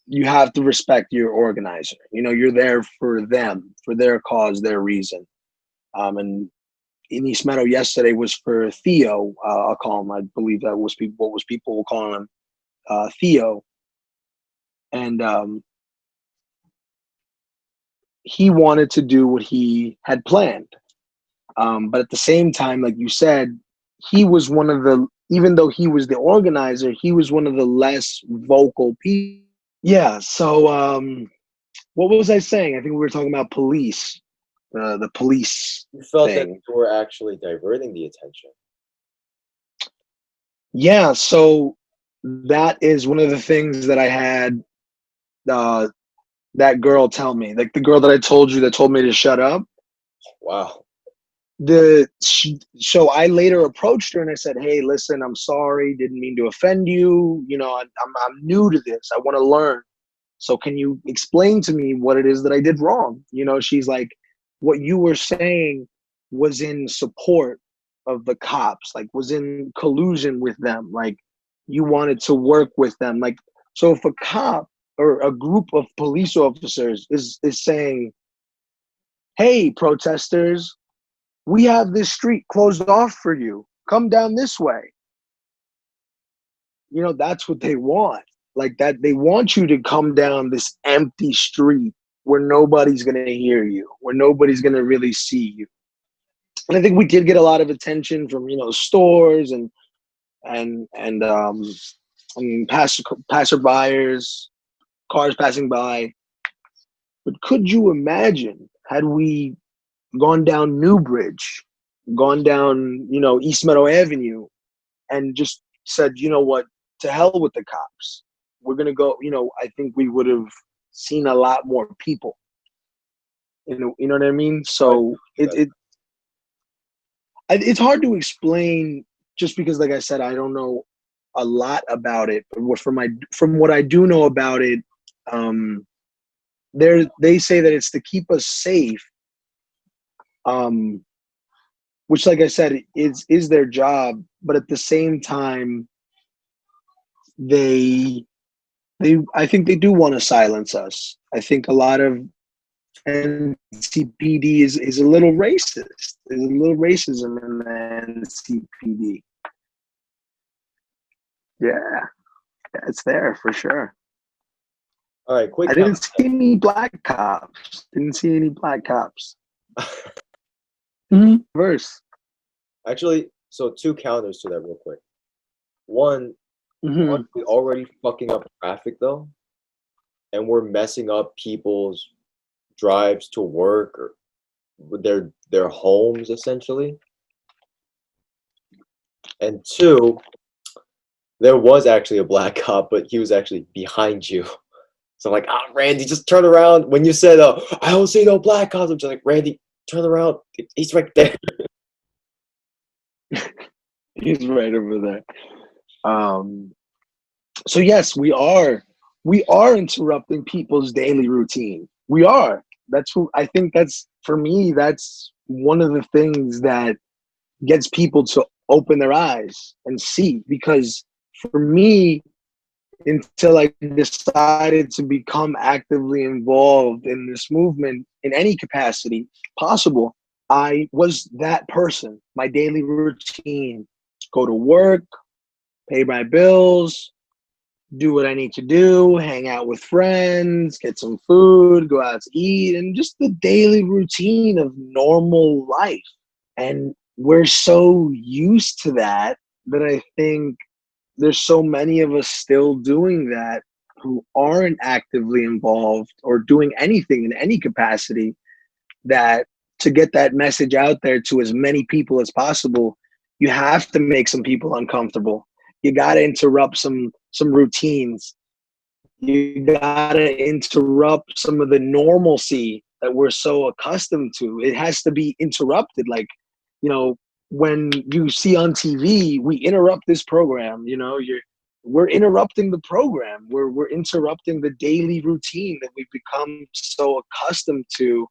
you have to respect your organizer. You're there for them, for their cause, their reason. And in East Meadow yesterday was for Theo. I'll call him. I believe that was what was people calling him, Theo. And he wanted to do what he had planned. But at the same time, like you said, he was one of the, even though he was the organizer, he was one of the less vocal people. Yeah. So what was I saying? I think we were talking about police, the police You felt that thing. you were actually diverting the attention. Yeah. So that is one of the things that I had uh, that girl tell me, like the girl that I told you that told me to shut up. Wow. So I later approached her and I said, "Hey, listen, I'm sorry, didn't mean to offend you. I'm new to this. I want to learn. So can you explain to me what it is that I did wrong?" She's like, "What you were saying was in support of the cops, like was in collusion with them, like you wanted to work with them. Like, so if a cop or a group of police officers is saying, 'Hey, protesters, we have this street closed off for you. Come down this way.'" That's what they want. Like that, they want you to come down this empty street where nobody's going to hear you, where nobody's going to really see you. And I think we did get a lot of attention from, stores and and um and passerbyers, cars passing by. But could you imagine had we gone down Newbridge, gone down, East Meadow Avenue, and just said, "You know what, to hell with the cops. We're gonna go," I think we would have seen a lot more people. You know what I mean? Right. So it's hard to explain just because, like I said, I don't know a lot about it. But from what I do know about it, um, they say that it's to keep us safe, um, which, like I said, is their job. But at the same time, they I think they do want to silence us. I think a lot of NCPD is a little racist. There's a little racism in the NCPD. Yeah, it's there for sure. All right, I quick didn't count. see any black cops. Didn't see any black cops. Verse. Actually, so two counters to that real quick. One, aren't Mm-hmm. we already fucking up traffic though? And we're messing up people's drives to work or with their homes essentially. And two, there was actually a black cop, but he was actually behind you. So I'm like, Randy, just turn around. When you said, I don't see no black cops, I'm just like, Randy, turn around. He's right there. He's right over there. So yes, we are interrupting people's daily routine. We are. That's who I think that's for me, that's one of the things that gets people to open their eyes and see. Because for me, until I decided to become actively involved in this movement in any capacity possible, I was that person. My daily routine: go to work, pay my bills, do what I need to do, hang out with friends, get some food, go out to eat, and just the daily routine of normal life. And we're so used to that that I think there's so many of us still doing that who aren't actively involved or doing anything in any capacity, that to get that message out there to as many people as possible, you have to make some people uncomfortable. You got to interrupt some routines. You got to interrupt some of the normalcy that we're so accustomed to. It has to be interrupted. Like, you know, when you see on TV, we interrupt this program. We're interrupting the program. We're interrupting the daily routine that we've become so accustomed to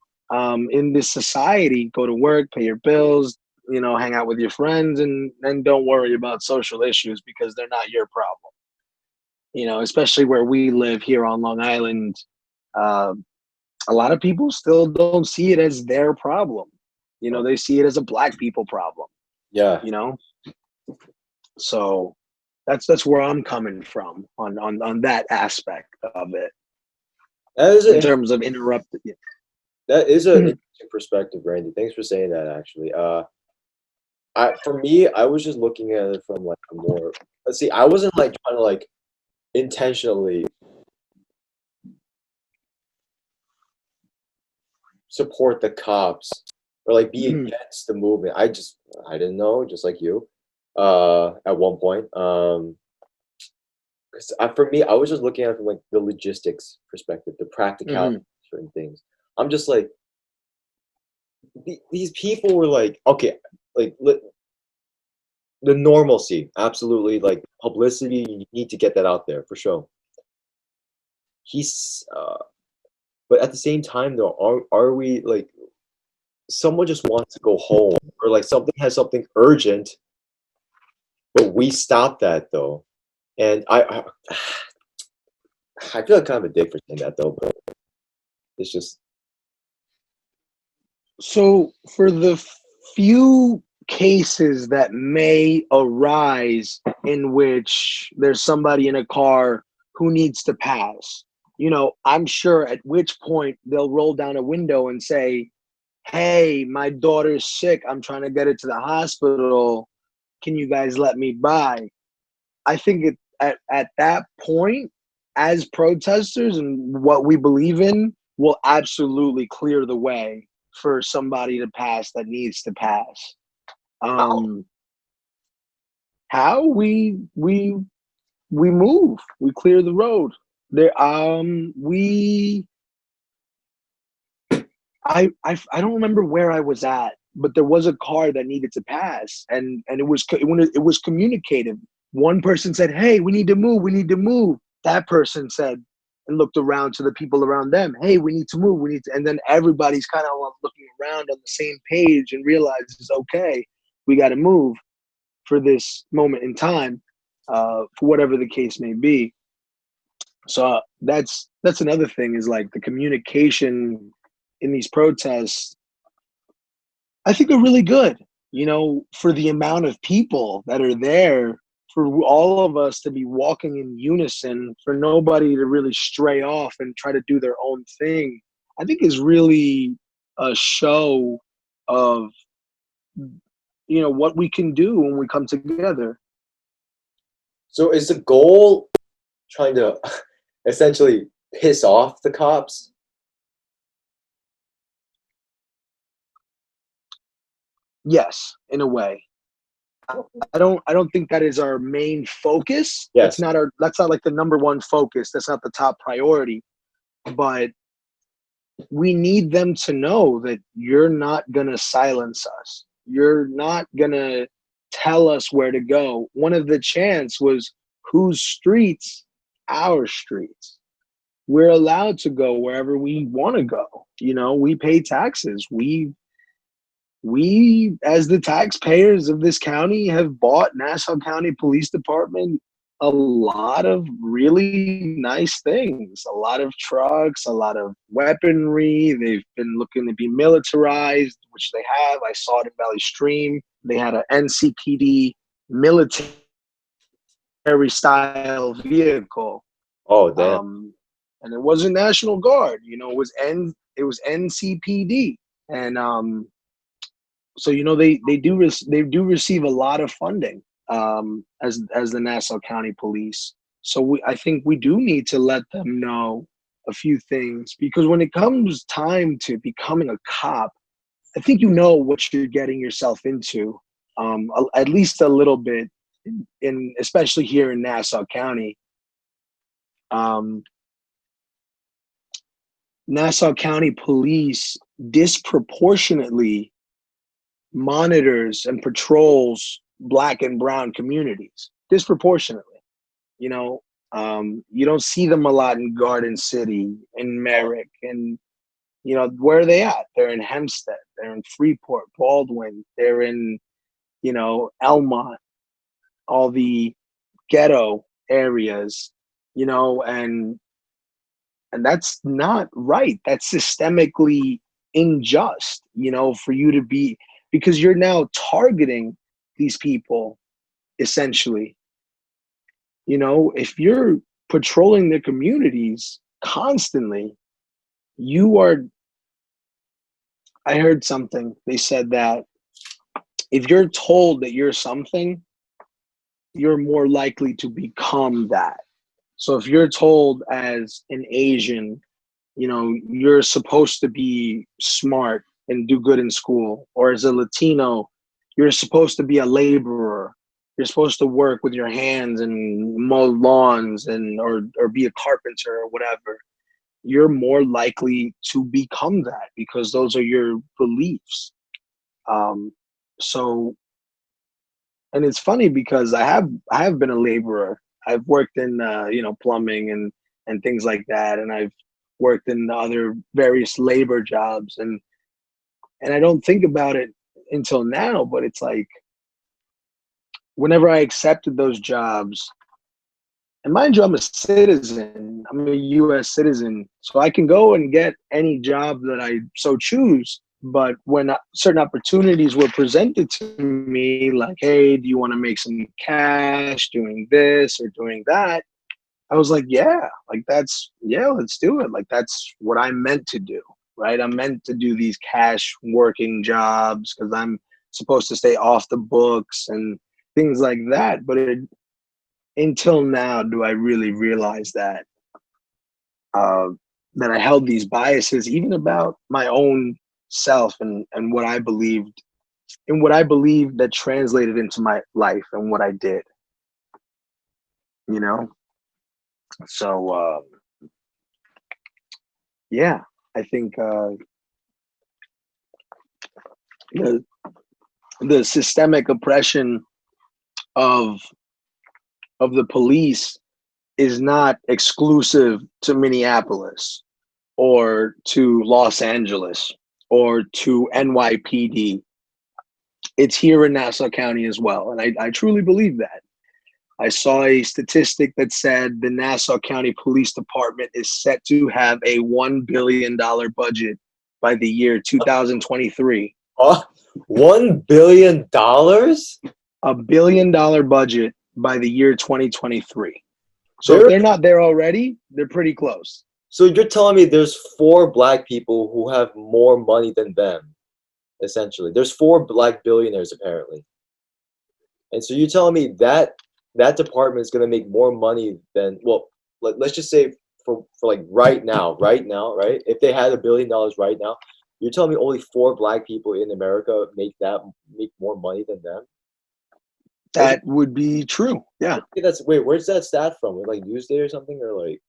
in this society. Go to work, pay your bills, hang out with your friends, and don't worry about social issues because they're not your problem. Especially where we live here on Long Island, uh, a lot of people still don't see it as their problem. They see it as a black people problem. Yeah. You know, so that's where I'm coming from on that aspect of it That is in a terms of interrupted. that is an Mhm. interesting perspective, Randy. Thanks for saying that. Actually, for me, I was just looking at it from like a more. Let's see, I wasn't like trying to like intentionally support the cops or like be Mhm. against the movement. I didn't know, just like you, at one point. 'Cause for me, I was just looking at it from like the logistics perspective, the practicality Mhm. of certain things. I'm just like these people were like, okay, like the normalcy, absolutely, like publicity. You need to get that out there for sure. He's, but at the same time, though, are we like someone just wants to go home or like something has something urgent, but we stop that though, and I feel like kind of a dick for saying that though, but it's just So for the few cases that may arise in which there's somebody in a car who needs to pass, I'm sure at which point they'll roll down a window and say, "Hey, my daughter's sick. I'm trying to get her to the hospital. Can you guys let me by?" I think at that point, as protesters and what we believe in, will absolutely clear the way for somebody to pass that needs to pass. how. Um, how we move, we clear the road. There, we I don't remember where I was at, but there was a car that needed to pass, and it was communicative. One person said, "Hey, we need to move. We need to move." That person said and looked around to the people around them. "Hey, we need to move. We need to," and then everybody's kind of looking around on the same page and realizes, okay, we got to move for this moment in time, for whatever the case may be. So that's another thing is like the communication in these protests, I think are really good, for the amount of people that are there, for all of us to be walking in unison, for nobody to really stray off and try to do their own thing, I think is really a show of, what we can do when we come together. So is the goal trying to essentially piss off the cops? Yes, in a way. I don't think that is our main focus. Yes. That's not like the number one focus. That's not the top priority. But we need them to know that you're not gonna silence us. You're not gonna tell us where to go. One of the chants was, whose streets? Our streets. We're allowed to go wherever we want to go. We pay taxes. We as the taxpayers of this county have bought Nassau County Police Department a lot of really nice things, a lot of trucks, a lot of weaponry. They've been looking to be militarized, which they have. I saw it in Valley Stream. They had an NCPD military style vehicle. Oh, damn. And it wasn't National Guard, it was NCPD. And so they do receive a lot of funding as the Nassau County Police. So I think we do need to let them know a few things, because when it comes time to becoming a cop, I think you know what you're getting yourself into, at least a little bit, in especially here in Nassau County. Nassau County Police disproportionately monitors and patrols Black and brown communities disproportionately. You don't see them a lot in Garden City, in Merrick, and where are they at? They're in Hempstead, they're in Freeport, Baldwin, they're in Elmont, all the ghetto areas, and that's not right. That's systemically unjust, for you to be, because you're now targeting these people essentially. If you're patrolling the communities constantly, I heard something. They said that if you're told that you're something, you're more likely to become that. So if you're told as an Asian, you're supposed to be smart and do good in school, or as a Latino, you're supposed to be a laborer. You're supposed to work with your hands and mow lawns or be a carpenter or whatever. You're more likely to become that because those are your beliefs. So, and it's funny because I have been a laborer. I've worked in plumbing and things like that, and I've worked in other various labor jobs, and I don't think about it until now, but it's like whenever I accepted those jobs, and mind you, I'm a citizen, I'm a US citizen, so I can go and get any job that I so choose. But when certain opportunities were presented to me, like, hey, do you want to make some cash doing this or doing that? I was like, yeah, let's do it. Like, that's what I'm meant to do, right? I'm meant to do these cash working jobs because I'm supposed to stay off the books and things like that. But until now, do I really realize that that I held these biases, even about my own self and what I believed, and what I believed that translated into my life and what I did, you know? So, yeah, I think the, the systemic oppression of the police is not exclusive to Minneapolis or to Los Angeles or to NYPD. It's here in Nassau County as well. And I truly believe that. I saw a statistic that said the Nassau County Police Department is set to have a $1 billion budget by the year 2023. $1 billion? $1 billion budget by the year 2023. So if they're not there already, they're pretty close. So you're telling me there's 4 Black people who have more money than them, essentially. There's 4 Black billionaires, apparently. And so you're telling me that department is going to make more money than, well, let's just say for like right now, right? If they had $1 billion right now, you're telling me only 4 Black people in America make more money than them? That would be true. Yeah. That's wait. Where's that stat from? Like Newsday or something, or like?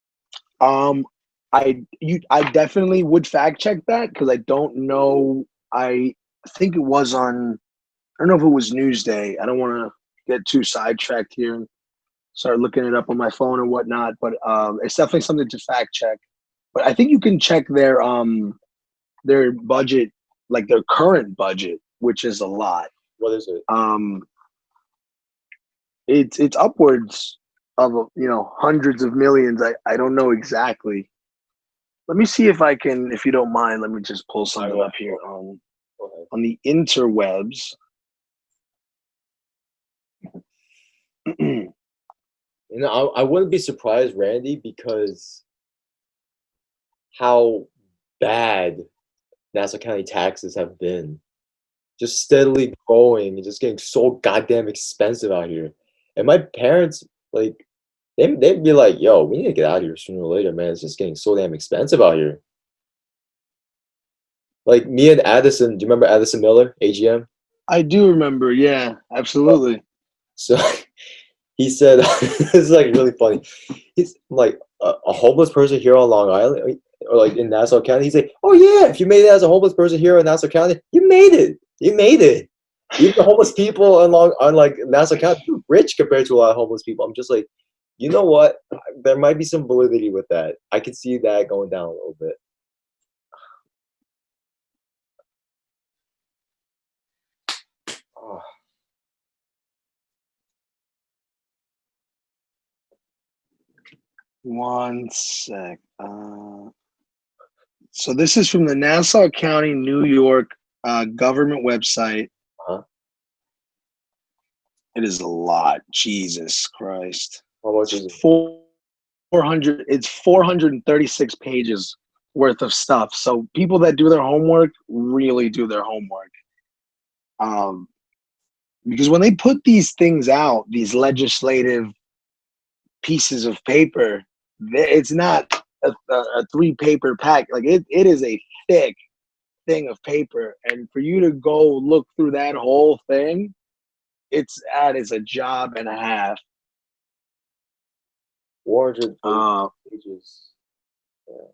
Um, I definitely would fact check that because I don't know. I think it was on. I don't know if it was Newsday. I don't want to get too sidetracked here and start looking it up on my phone and whatnot. But it's definitely something to fact check. But I think you can check their budget, like their current budget, which is a lot. What is it? It's upwards of hundreds of millions. I don't know exactly. Let me see if I can, if you don't mind. Let me just pull something up here on the interwebs. You know, I wouldn't be surprised, Randy, because how bad Nassau County taxes have been, just steadily growing and just getting so goddamn expensive out here. And my parents, like, they'd be like, "Yo, we need to get out of here sooner or later, man. It's just getting so damn expensive out here." Like me and Addison, do you remember Addison Miller, AGM? I do remember. Yeah, absolutely. So he said, "This is like really funny." He's like a homeless person here on Long Island, or like in Nassau County. He's like, "Oh yeah, if you made it as a homeless person here in Nassau County, you made it. You made it." Even the homeless people on like Nassau County, they're rich compared to a lot of homeless people. I'm just like, you know what? There might be some validity with that. I can see that going down a little bit. Oh. One sec. So this is from the Nassau County, New York government website. Uh-huh. It is a lot. Jesus Christ. How much is it? 400. It's 436 pages worth of stuff. So people that do their homework really do their homework. Because when they put these things out, these legislative pieces of paper, it's not a 3-paper pack. Like it is a thick thing of paper, and for you to go look through that whole thing, that is a job and a half. 400 pages. Yeah.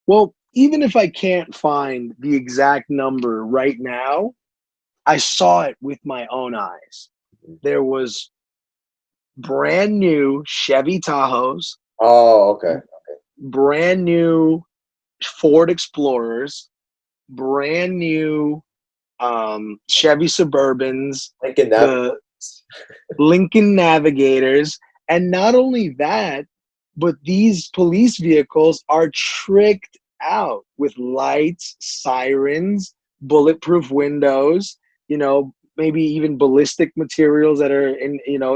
Well, even if I can't find the exact number right now, I saw it with my own eyes. There was brand new Chevy Tahoes. Oh, okay. Brand new Ford Explorers, brand new Chevy Suburbans, the Lincoln Navigators, and not only that, but these police vehicles are tricked out with lights, sirens, bulletproof windows, maybe even ballistic materials that are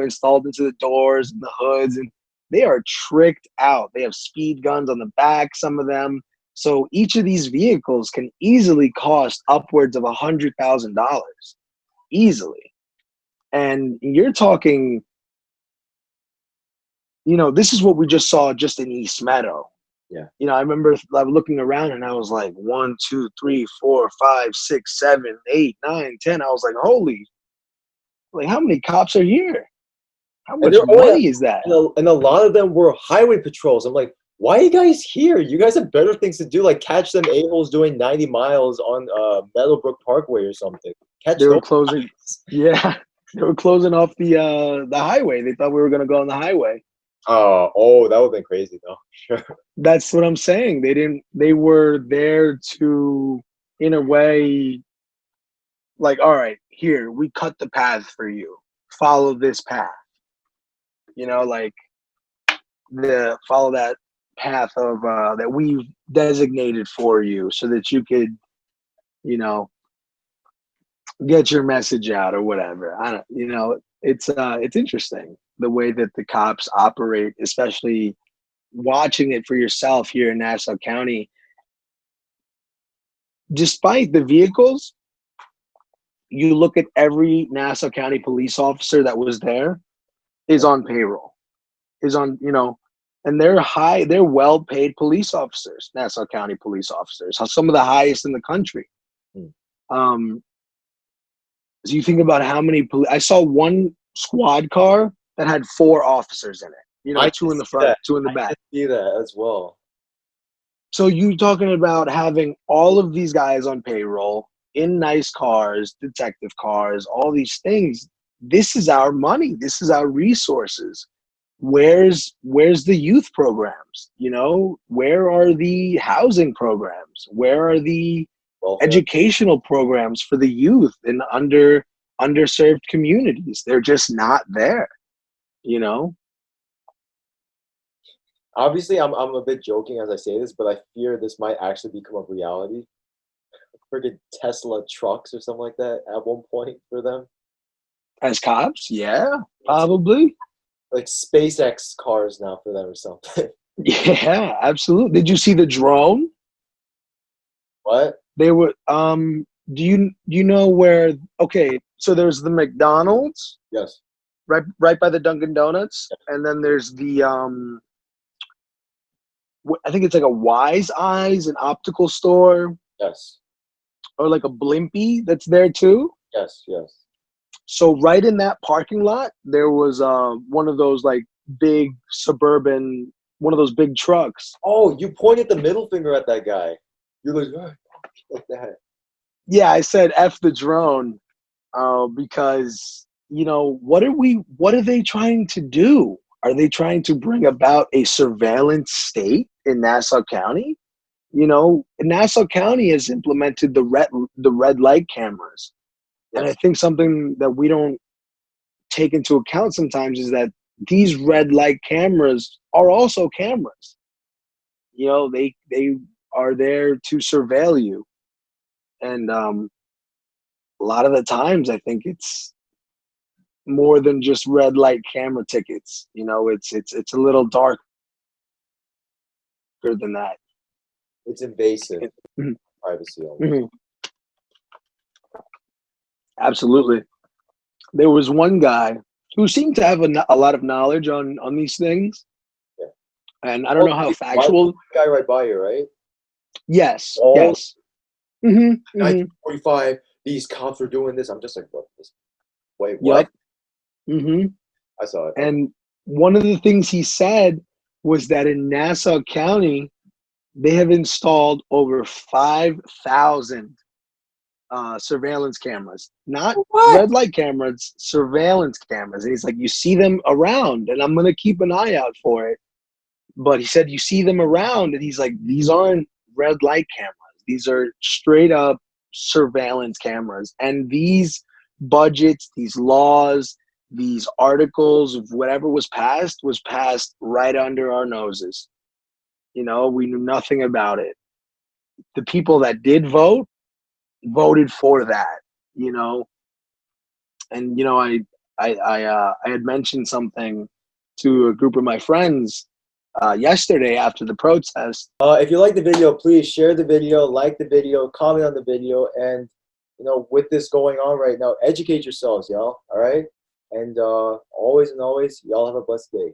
installed into the doors and the hoods, and they are tricked out. They have speed guns on the back, some of them. So each of these vehicles can easily cost upwards of $100,000 easily. And you're talking, this is what we just saw just in East Meadow. Yeah. I remember looking around and I was like, 1, 2, 3, 4, 5, 6, 7, 8, 9, 10. I was like, holy, like how many cops are here? How much money is that? And a lot of them were highway patrols. I'm like, why are you guys here? You guys have better things to do, like catch them a-holes doing 90 miles on Meadowbrook Parkway or something. They were closing. Yeah, they were closing off the highway. They thought we were going to go on the highway. Oh, that would have been crazy though. Sure. That's what I'm saying. They were there to, in a way, like, all right, here, we cut the path for you. Follow this path. Like follow that path of that we've designated for you so that you could, get your message out or whatever. I don't, it's interesting the way that the cops operate, especially watching it for yourself here in Nassau County. Despite the vehicles, you look at every Nassau County police officer that was there is on payroll, and they're well-paid police officers, Nassau County police officers, some of the highest in the country. So you think about how many I saw one squad car that had 4 officers in it. You know, I 2 can in the see front, that. 2 in the I back. can see that as well. So you talking about having all of these guys on payroll in nice cars, detective cars, all these things. This is our money. This is our resources. Where's the youth programs? You know, where are the housing programs? Where are the Welfare. educational programs for the youth in underserved communities? They're just not there, you know? Obviously, I'm a bit joking as I say this, but I fear this might actually become a reality. Friggin' Tesla trucks or something like that at one point for them. As cops, yeah, It's probably. like SpaceX cars now for them or something. Yeah, absolutely. Did you see the drone? What? They were do you know where, okay, so there's the McDonald's Yes. right by the Dunkin' Donuts, and then there's the I think it's like a Wise Eyes, an optical store, Yes. or like a Blimpie that's there too. Yes. Yes. So right in that parking lot, there was one of those like big suburban, one of those big trucks. Oh, you pointed the middle finger at that guy. You're like, "Ah," like that. Yeah, I said F the drone, because you know what are they trying to do? Are they trying to bring about a surveillance state in Nassau County? You know, Nassau County has implemented the red light cameras, and I Yes. think something that we don't take into account sometimes is that these red light cameras are also cameras. You know, they are there to surveil you, and a lot of the times I think it's more than just red light camera tickets. You know, it's a little darker than that. It's invasive Mhm, privacy almost. mhm. Absolutely. There was one guy who seemed to have a lot of knowledge on these things, Yeah. and I don't Oh, know how why the factual. guy right by you, right? Yes, All yes. Hmm, hmm. 1945, these cops were doing this. I'm just like, what? Wait, what? Yep. Hmm. I saw it. Okay. And one of the things he said was that in Nassau County, they have installed over 5,000 surveillance cameras, not What? red light cameras, surveillance cameras. And he's like, you see them around, and I'm going to keep an eye out for it. But he said, you see them around, and he's like, these aren't red light cameras. These are straight up surveillance cameras. And these budgets, these laws, these articles of whatever was passed right under our noses. You know, we knew nothing about it. The people that did vote voted for that, you know. And you know, I had mentioned something to a group of my friends yesterday after the protest. If you like the video, please share the video, like the video, comment on the video, and with this going on right now, educate yourselves, y'all. All right, and always and always, y'all have a blessed day.